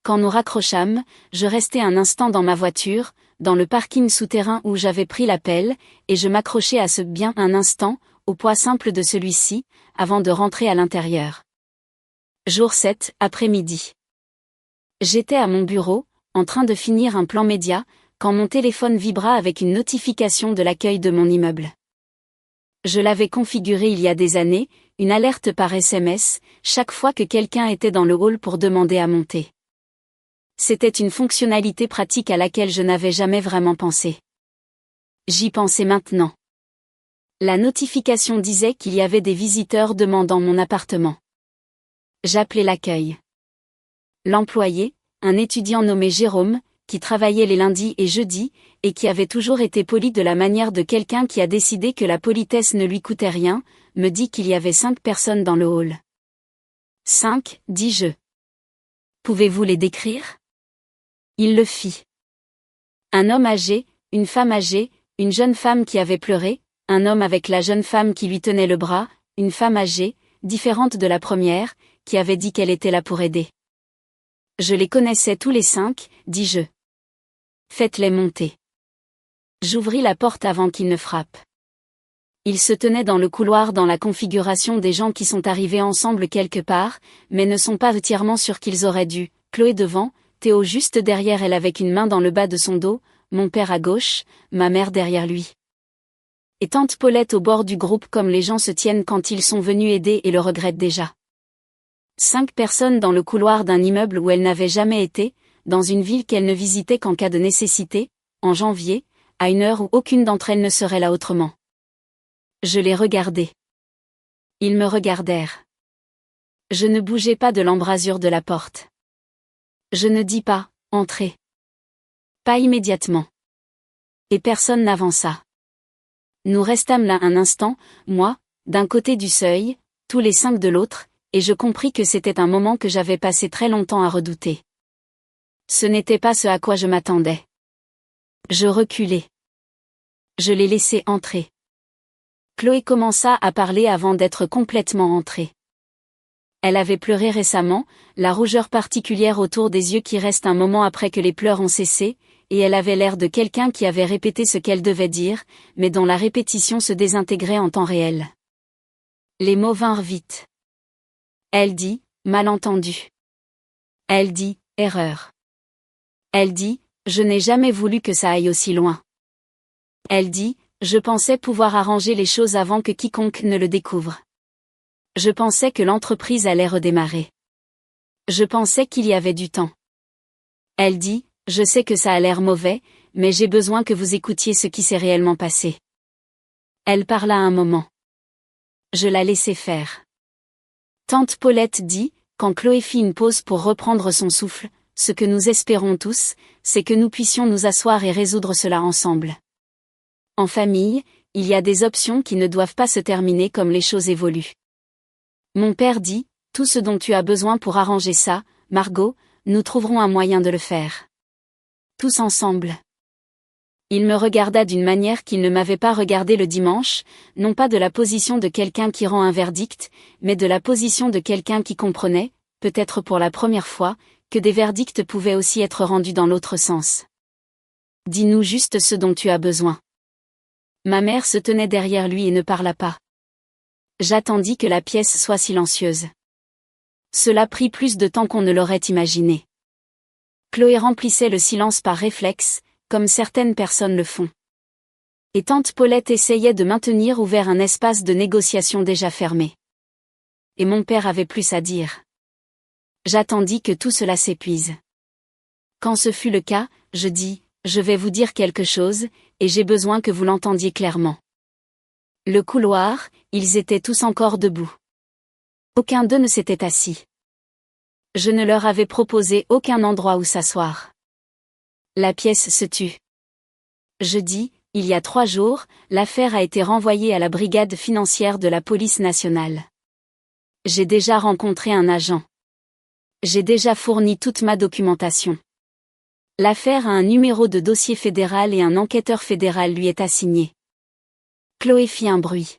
Quand nous raccrochâmes, je restai un instant dans ma voiture, dans le parking souterrain où j'avais pris l'appel, et je m'accrochai à ce bien un instant, au poids simple de celui-ci, avant de rentrer à l'intérieur. Jour 7, après-midi. J'étais à mon bureau, en train de finir un plan média, quand mon téléphone vibra avec une notification de l'accueil de mon immeuble. Je l'avais configuré il y a des années, une alerte par SMS, chaque fois que quelqu'un était dans le hall pour demander à monter. C'était une fonctionnalité pratique à laquelle je n'avais jamais vraiment pensé. J'y pensais maintenant. La notification disait qu'il y avait des visiteurs demandant mon appartement. J'appelai l'accueil. L'employé, un étudiant nommé Jérôme, qui travaillait les lundis et jeudis, et qui avait toujours été poli de la manière de quelqu'un qui a décidé que la politesse ne lui coûtait rien, me dit qu'il y avait 5 personnes dans le hall. 5, dis-je. Pouvez-vous les décrire ? Il le fit. Un homme âgé, une femme âgée, une jeune femme qui avait pleuré, un homme avec la jeune femme qui lui tenait le bras, une femme âgée, différente de la première, qui avait dit qu'elle était là pour aider. Je les connaissais tous les 5, dis-je. Faites-les monter. J'ouvris la porte avant qu'il ne frappe. Ils se tenaient dans le couloir dans la configuration des gens qui sont arrivés ensemble quelque part, mais ne sont pas entièrement sûrs qu'ils auraient dû. Chloé devant, Théo juste derrière elle avec une main dans le bas de son dos, mon père à gauche, ma mère derrière lui. Et tante Paulette au bord du groupe comme les gens se tiennent quand ils sont venus aider et le regrettent déjà. 5 personnes dans le couloir d'un immeuble où elle n'avait jamais été, dans une ville qu'elle ne visitait qu'en cas de nécessité, en janvier, à une heure où aucune d'entre elles ne serait là autrement. Je les regardai. Ils me regardèrent. Je ne bougeais pas de l'embrasure de la porte. Je ne dis pas, entrez. Pas immédiatement. Et personne n'avança. Nous restâmes là un instant, moi, d'un côté du seuil, tous les 5 de l'autre, et je compris que c'était un moment que j'avais passé très longtemps à redouter. Ce n'était pas ce à quoi je m'attendais. Je reculai. Je l'ai laissé entrer. Chloé commença à parler avant d'être complètement entrée. Elle avait pleuré récemment, la rougeur particulière autour des yeux qui reste un moment après que les pleurs ont cessé, et elle avait l'air de quelqu'un qui avait répété ce qu'elle devait dire, mais dont la répétition se désintégrait en temps réel. Les mots vinrent vite. Elle dit, malentendu. Elle dit, erreur. Elle dit, je n'ai jamais voulu que ça aille aussi loin. Elle dit, je pensais pouvoir arranger les choses avant que quiconque ne le découvre. Je pensais que l'entreprise allait redémarrer. Je pensais qu'il y avait du temps. Elle dit, je sais que ça a l'air mauvais, mais j'ai besoin que vous écoutiez ce qui s'est réellement passé. Elle parla un moment. Je la laissai faire. Tante Paulette dit, quand Chloé fit une pause pour reprendre son souffle, ce que nous espérons tous, c'est que nous puissions nous asseoir et résoudre cela ensemble. En famille, il y a des options qui ne doivent pas se terminer comme les choses évoluent. Mon père dit, tout ce dont tu as besoin pour arranger ça, Margot, nous trouverons un moyen de le faire. Tous ensemble. Il me regarda d'une manière qu'il ne m'avait pas regardé le dimanche, non pas de la position de quelqu'un qui rend un verdict, mais de la position de quelqu'un qui comprenait, peut-être pour la première fois, que des verdicts pouvaient aussi être rendus dans l'autre sens. Dis-nous juste ce dont tu as besoin. Ma mère se tenait derrière lui et ne parla pas. J'attendis que la pièce soit silencieuse. Cela prit plus de temps qu'on ne l'aurait imaginé. Chloé remplissait le silence par réflexe, comme certaines personnes le font. Et tante Paulette essayait de maintenir ouvert un espace de négociation déjà fermé. Et mon père avait plus à dire. J'attendis que tout cela s'épuise. Quand ce fut le cas, je dis, je vais vous dire quelque chose, et j'ai besoin que vous l'entendiez clairement. Le couloir, ils étaient tous encore debout. Aucun d'eux ne s'était assis. Je ne leur avais proposé aucun endroit où s'asseoir. La pièce se tut. Je dis, il y a 3 jours, l'affaire a été renvoyée à la brigade financière de la police nationale. J'ai déjà rencontré un agent. J'ai déjà fourni toute ma documentation. L'affaire a un numéro de dossier fédéral et un enquêteur fédéral lui est assigné. Chloé fit un bruit.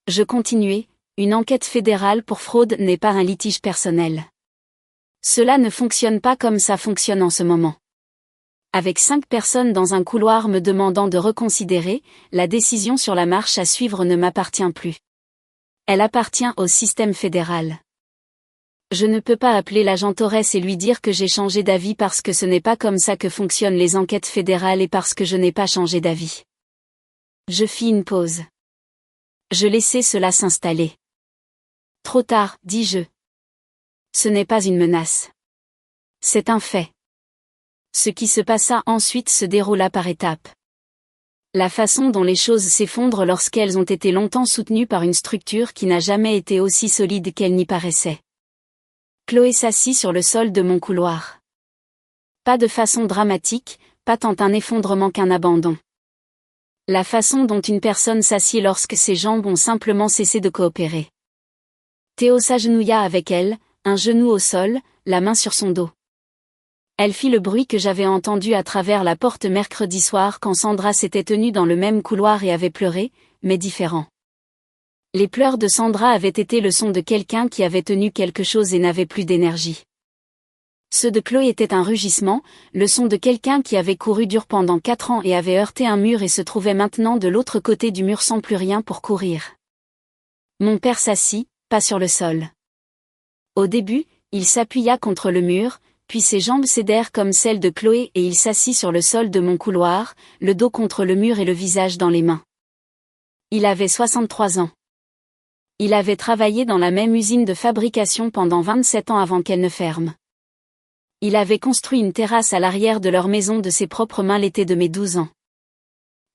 Je continuai, une enquête fédérale pour fraude n'est pas un litige personnel. Cela ne fonctionne pas comme ça fonctionne en ce moment. Avec 5 personnes dans un couloir me demandant de reconsidérer, la décision sur la marche à suivre ne m'appartient plus. Elle appartient au système fédéral. Je ne peux pas appeler l'agent Torres et lui dire que j'ai changé d'avis parce que ce n'est pas comme ça que fonctionnent les enquêtes fédérales et parce que je n'ai pas changé d'avis. Je fis une pause. Je laissai cela s'installer. Trop tard, dis-je. Ce n'est pas une menace. C'est un fait. Ce qui se passa ensuite se déroula par étapes. La façon dont les choses s'effondrent lorsqu'elles ont été longtemps soutenues par une structure qui n'a jamais été aussi solide qu'elle n'y paraissait. Chloé s'assit sur le sol de mon couloir. Pas de façon dramatique, pas tant un effondrement qu'un abandon. La façon dont une personne s'assied lorsque ses jambes ont simplement cessé de coopérer. Théo s'agenouilla avec elle, un genou au sol, la main sur son dos. Elle fit le bruit que j'avais entendu à travers la porte mercredi soir quand Sandra s'était tenue dans le même couloir et avait pleuré, mais différent. Les pleurs de Sandra avaient été le son de quelqu'un qui avait tenu quelque chose et n'avait plus d'énergie. Ceux de Chloé étaient un rugissement, le son de quelqu'un qui avait couru dur pendant 4 ans et avait heurté un mur et se trouvait maintenant de l'autre côté du mur sans plus rien pour courir. Mon père s'assit, pas sur le sol. Au début, il s'appuya contre le mur, puis ses jambes cédèrent comme celles de Chloé et il s'assit sur le sol de mon couloir, le dos contre le mur et le visage dans les mains. Il avait 63 ans. Il avait travaillé dans la même usine de fabrication pendant 27 ans avant qu'elle ne ferme. Il avait construit une terrasse à l'arrière de leur maison de ses propres mains l'été de mes 12 ans.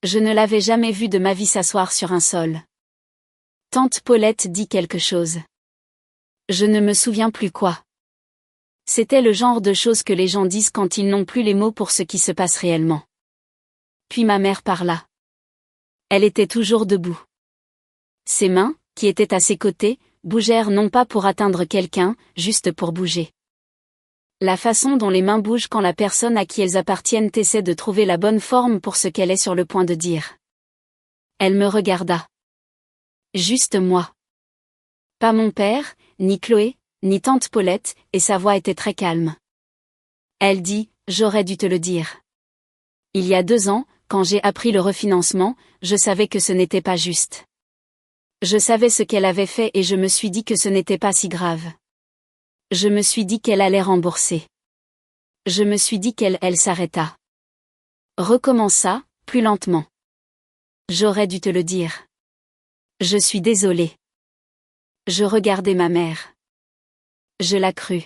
Je ne l'avais jamais vu de ma vie s'asseoir sur un sol. Tante Paulette dit quelque chose. Je ne me souviens plus quoi. C'était le genre de choses que les gens disent quand ils n'ont plus les mots pour ce qui se passe réellement. Puis ma mère parla. Elle était toujours debout. Ses mains, qui étaient à ses côtés, bougèrent non pas pour atteindre quelqu'un, juste pour bouger. La façon dont les mains bougent quand la personne à qui elles appartiennent essaie de trouver la bonne forme pour ce qu'elle est sur le point de dire. Elle me regarda. Juste moi. Pas mon père, ni Chloé, ni tante Paulette, et sa voix était très calme. Elle dit, j'aurais dû te le dire. Il y a 2 ans, quand j'ai appris le refinancement, je savais que ce n'était pas juste. Je savais ce qu'elle avait fait et je me suis dit que ce n'était pas si grave. Je me suis dit qu'elle allait rembourser. Je me suis dit qu'elle s'arrêta. Recommença, plus lentement. J'aurais dû te le dire. Je suis désolée. Je regardai ma mère. Je la crus.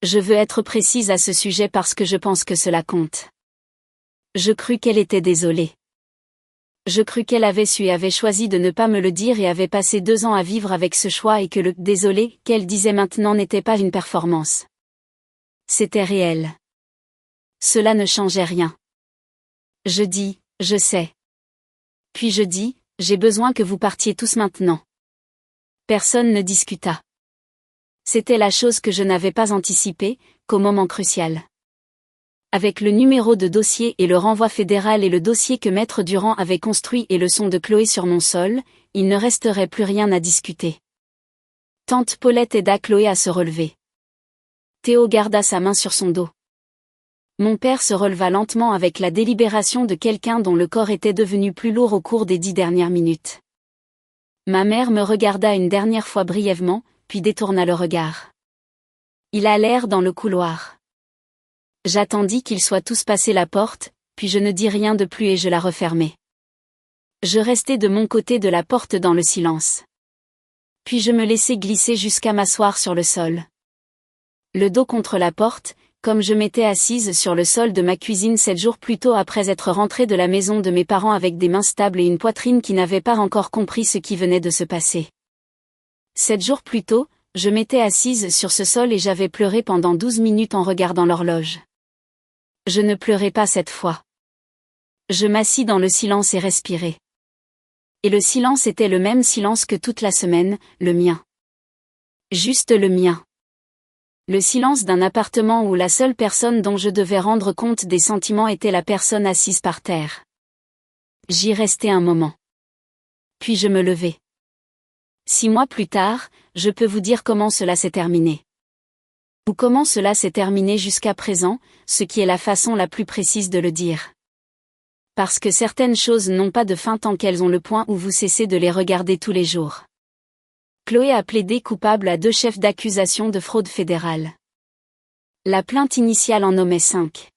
Je veux être précise à ce sujet parce que je pense que cela compte. Je crus qu'elle était désolée. Je crus qu'elle avait su et avait choisi de ne pas me le dire et avait passé 2 ans à vivre avec ce choix et que le « désolé » qu'elle disait maintenant n'était pas une performance. C'était réel. Cela ne changeait rien. Je dis, je sais. Puis je dis, j'ai besoin que vous partiez tous maintenant. Personne ne discuta. C'était la chose que je n'avais pas anticipée, qu'au moment crucial. Avec le numéro de dossier et le renvoi fédéral et le dossier que Maître Durand avait construit et le son de Chloé sur mon sol, il ne resterait plus rien à discuter. Tante Paulette aida Chloé à se relever. Théo garda sa main sur son dos. Mon père se releva lentement avec la délibération de quelqu'un dont le corps était devenu plus lourd au cours des 10 dernières minutes. Ma mère me regarda une dernière fois brièvement, puis détourna le regard. Ils allèrent dans le couloir. J'attendis qu'ils soient tous passés la porte, puis je ne dis rien de plus et je la refermai. Je restai de mon côté de la porte dans le silence. Puis je me laissai glisser jusqu'à m'asseoir sur le sol. Le dos contre la porte, comme je m'étais assise sur le sol de ma cuisine 7 jours plus tôt après être rentrée de la maison de mes parents avec des mains stables et une poitrine qui n'avait pas encore compris ce qui venait de se passer. 7 jours plus tôt, je m'étais assise sur ce sol et j'avais pleuré pendant 12 minutes en regardant l'horloge. Je ne pleurais pas cette fois. Je m'assis dans le silence et respirai. Et le silence était le même silence que toute la semaine, le mien. Juste le mien. Le silence d'un appartement où la seule personne dont je devais rendre compte des sentiments était la personne assise par terre. J'y restai un moment. Puis je me levai. 6 mois plus tard, je peux vous dire comment cela s'est terminé. Ou comment cela s'est terminé jusqu'à présent, ce qui est la façon la plus précise de le dire. Parce que certaines choses n'ont pas de fin tant qu'elles ont le point où vous cessez de les regarder tous les jours. Chloé a plaidé coupable à 2 chefs d'accusation de fraude fédérale. La plainte initiale en nommait 5.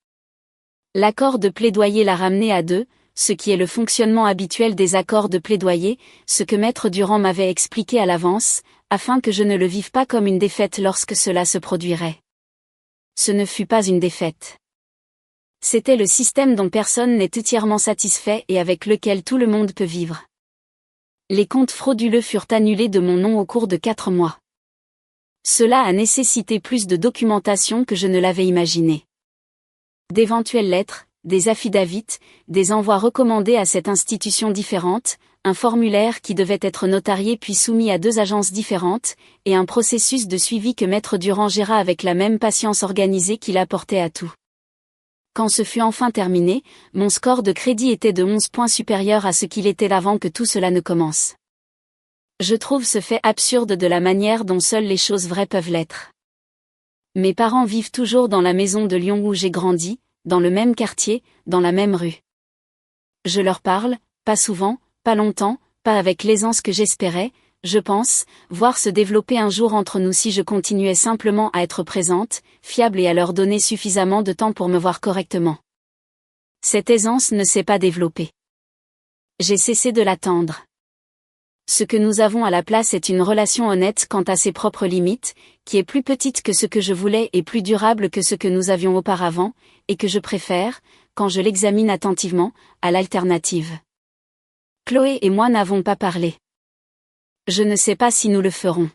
L'accord de plaidoyer l'a ramené à 2, ce qui est le fonctionnement habituel des accords de plaidoyer, ce que Maître Durand m'avait expliqué à l'avance, afin que je ne le vive pas comme une défaite lorsque cela se produirait. Ce ne fut pas une défaite. C'était le système dont personne n'est entièrement satisfait et avec lequel tout le monde peut vivre. Les comptes frauduleux furent annulés de mon nom au cours de 4 mois. Cela a nécessité plus de documentation que je ne l'avais imaginé. D'éventuelles lettres, des affidavits, des envois recommandés à cette institution différente, un formulaire qui devait être notarié puis soumis à 2 agences différentes, et un processus de suivi que Maître Durand géra avec la même patience organisée qu'il apportait à tout. Quand ce fut enfin terminé, mon score de crédit était de 11 points supérieur à ce qu'il était avant que tout cela ne commence. Je trouve ce fait absurde de la manière dont seules les choses vraies peuvent l'être. Mes parents vivent toujours dans la maison de Lyon où j'ai grandi, dans le même quartier, dans la même rue. Je leur parle, pas souvent, pas longtemps, pas avec l'aisance que j'espérais, je pense, voir se développer un jour entre nous si je continuais simplement à être présente, fiable et à leur donner suffisamment de temps pour me voir correctement. Cette aisance ne s'est pas développée. J'ai cessé de l'attendre. Ce que nous avons à la place est une relation honnête quant à ses propres limites, qui est plus petite que ce que je voulais et plus durable que ce que nous avions auparavant, et que je préfère, quand je l'examine attentivement, à l'alternative. Chloé et moi n'avons pas parlé. Je ne sais pas si nous le ferons.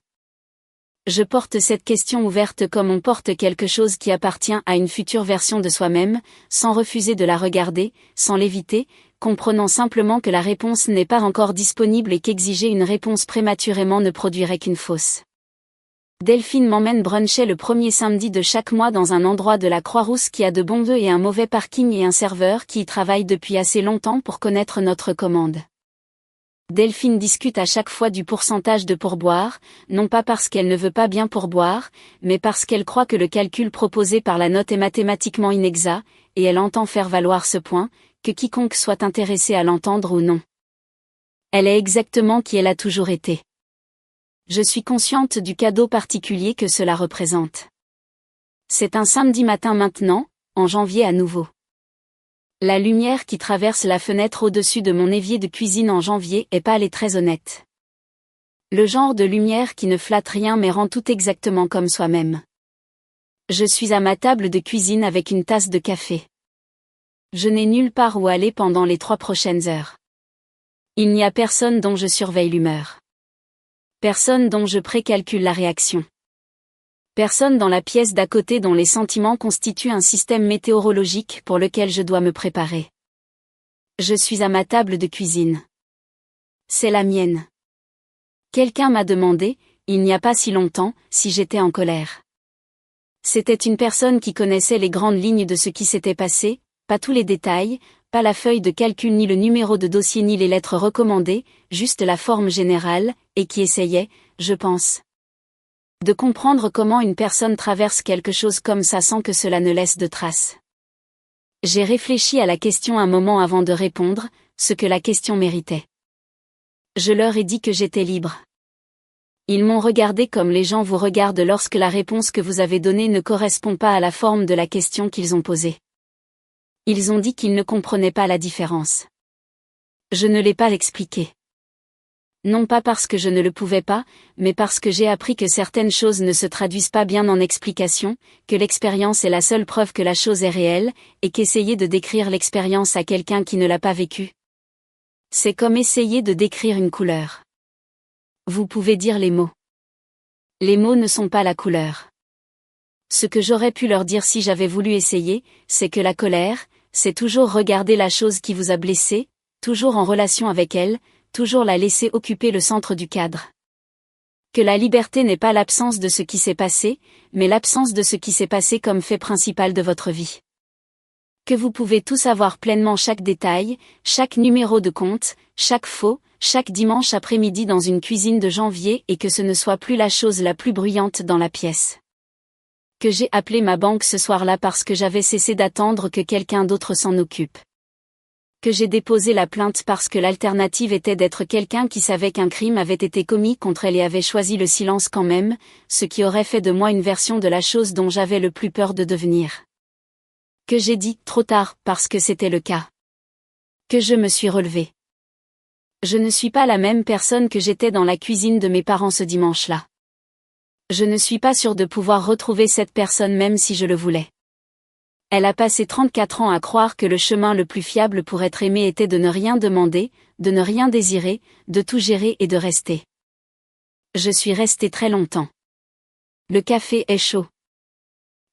Je porte cette question ouverte comme on porte quelque chose qui appartient à une future version de soi-même, sans refuser de la regarder, sans l'éviter, comprenant simplement que la réponse n'est pas encore disponible et qu'exiger une réponse prématurément ne produirait qu'une fausse. Delphine m'emmène bruncher le premier samedi de chaque mois dans un endroit de la Croix-Rousse qui a de bons vœux et un mauvais parking et un serveur qui y travaille depuis assez longtemps pour connaître notre commande. Delphine discute à chaque fois du pourcentage de pourboire, non pas parce qu'elle ne veut pas bien pourboire, mais parce qu'elle croit que le calcul proposé par la note est mathématiquement inexact, et elle entend faire valoir ce point, que quiconque soit intéressé à l'entendre ou non. Elle est exactement qui elle a toujours été. Je suis consciente du cadeau particulier que cela représente. C'est un samedi matin maintenant, en janvier à nouveau. La lumière qui traverse la fenêtre au-dessus de mon évier de cuisine en janvier est pâle et très honnête. Le genre de lumière qui ne flatte rien mais rend tout exactement comme soi-même. Je suis à ma table de cuisine avec une tasse de café. Je n'ai nulle part où aller pendant les 3 prochaines heures. Il n'y a personne dont je surveille l'humeur. Personne dont je précalcule la réaction. Personne dans la pièce d'à côté dont les sentiments constituent un système météorologique pour lequel je dois me préparer. Je suis à ma table de cuisine. C'est la mienne. Quelqu'un m'a demandé, il n'y a pas si longtemps, si j'étais en colère. C'était une personne qui connaissait les grandes lignes de ce qui s'était passé, pas tous les détails, pas la feuille de calcul ni le numéro de dossier ni les lettres recommandées, juste la forme générale, et qui essayait, je pense, de comprendre comment une personne traverse quelque chose comme ça sans que cela ne laisse de traces. J'ai réfléchi à la question un moment avant de répondre, ce que la question méritait. Je leur ai dit que j'étais libre. Ils m'ont regardé comme les gens vous regardent lorsque la réponse que vous avez donnée ne correspond pas à la forme de la question qu'ils ont posée. Ils ont dit qu'ils ne comprenaient pas la différence. Je ne l'ai pas expliqué. Non pas parce que je ne le pouvais pas, mais parce que j'ai appris que certaines choses ne se traduisent pas bien en explication, que l'expérience est la seule preuve que la chose est réelle, et qu'essayer de décrire l'expérience à quelqu'un qui ne l'a pas vécue, c'est comme essayer de décrire une couleur. Vous pouvez dire les mots. Les mots ne sont pas la couleur. Ce que j'aurais pu leur dire si j'avais voulu essayer, c'est que la colère, c'est toujours regarder la chose qui vous a blessé, toujours en relation avec elle, toujours la laisser occuper le centre du cadre. Que la liberté n'est pas l'absence de ce qui s'est passé, mais l'absence de ce qui s'est passé comme fait principal de votre vie. Que vous pouvez tout savoir pleinement chaque détail, chaque numéro de compte, chaque faux, chaque dimanche après-midi dans une cuisine de janvier et que ce ne soit plus la chose la plus bruyante dans la pièce. Que j'ai appelé ma banque ce soir-là parce que j'avais cessé d'attendre que quelqu'un d'autre s'en occupe. Que j'ai déposé la plainte parce que l'alternative était d'être quelqu'un qui savait qu'un crime avait été commis contre elle et avait choisi le silence quand même, ce qui aurait fait de moi une version de la chose dont j'avais le plus peur de devenir. Que j'ai dit trop tard parce que c'était le cas. Que je me suis relevée. Je ne suis pas la même personne que j'étais dans la cuisine de mes parents ce dimanche-là. Je ne suis pas sûre de pouvoir retrouver cette personne même si je le voulais. Elle a passé 34 ans à croire que le chemin le plus fiable pour être aimé était de ne rien demander, de ne rien désirer, de tout gérer et de rester. Je suis restée très longtemps. Le café est chaud.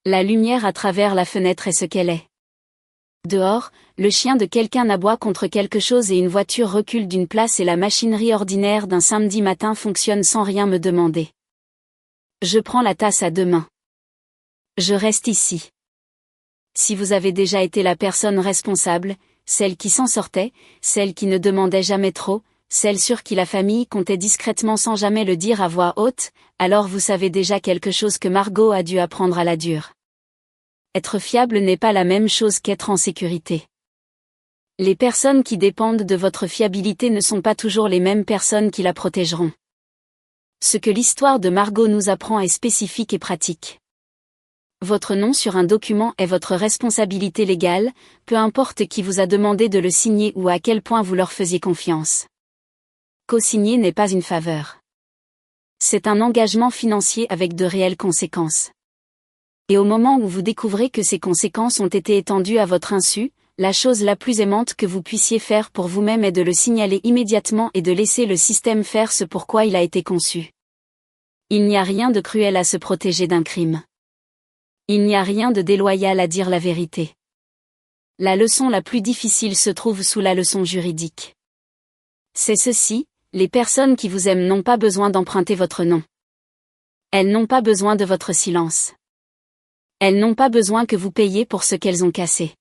La lumière à travers la fenêtre est ce qu'elle est. Dehors, le chien de quelqu'un aboie contre quelque chose et une voiture recule d'une place et la machinerie ordinaire d'un samedi matin fonctionne sans rien me demander. Je prends la tasse à 2 mains. Je reste ici. Si vous avez déjà été la personne responsable, celle qui s'en sortait, celle qui ne demandait jamais trop, celle sur qui la famille comptait discrètement sans jamais le dire à voix haute, alors vous savez déjà quelque chose que Margot a dû apprendre à la dure. Être fiable n'est pas la même chose qu'être en sécurité. Les personnes qui dépendent de votre fiabilité ne sont pas toujours les mêmes personnes qui la protégeront. Ce que l'histoire de Margot nous apprend est spécifique et pratique. Votre nom sur un document est votre responsabilité légale, peu importe qui vous a demandé de le signer ou à quel point vous leur faisiez confiance. Co-signer n'est pas une faveur. C'est un engagement financier avec de réelles conséquences. Et au moment où vous découvrez que ces conséquences ont été étendues à votre insu, la chose la plus aimante que vous puissiez faire pour vous-même est de le signaler immédiatement et de laisser le système faire ce pour quoi il a été conçu. Il n'y a rien de cruel à se protéger d'un crime. Il n'y a rien de déloyal à dire la vérité. La leçon la plus difficile se trouve sous la leçon juridique. C'est ceci, les personnes qui vous aiment n'ont pas besoin d'emprunter votre nom. Elles n'ont pas besoin de votre silence. Elles n'ont pas besoin que vous payiez pour ce qu'elles ont cassé.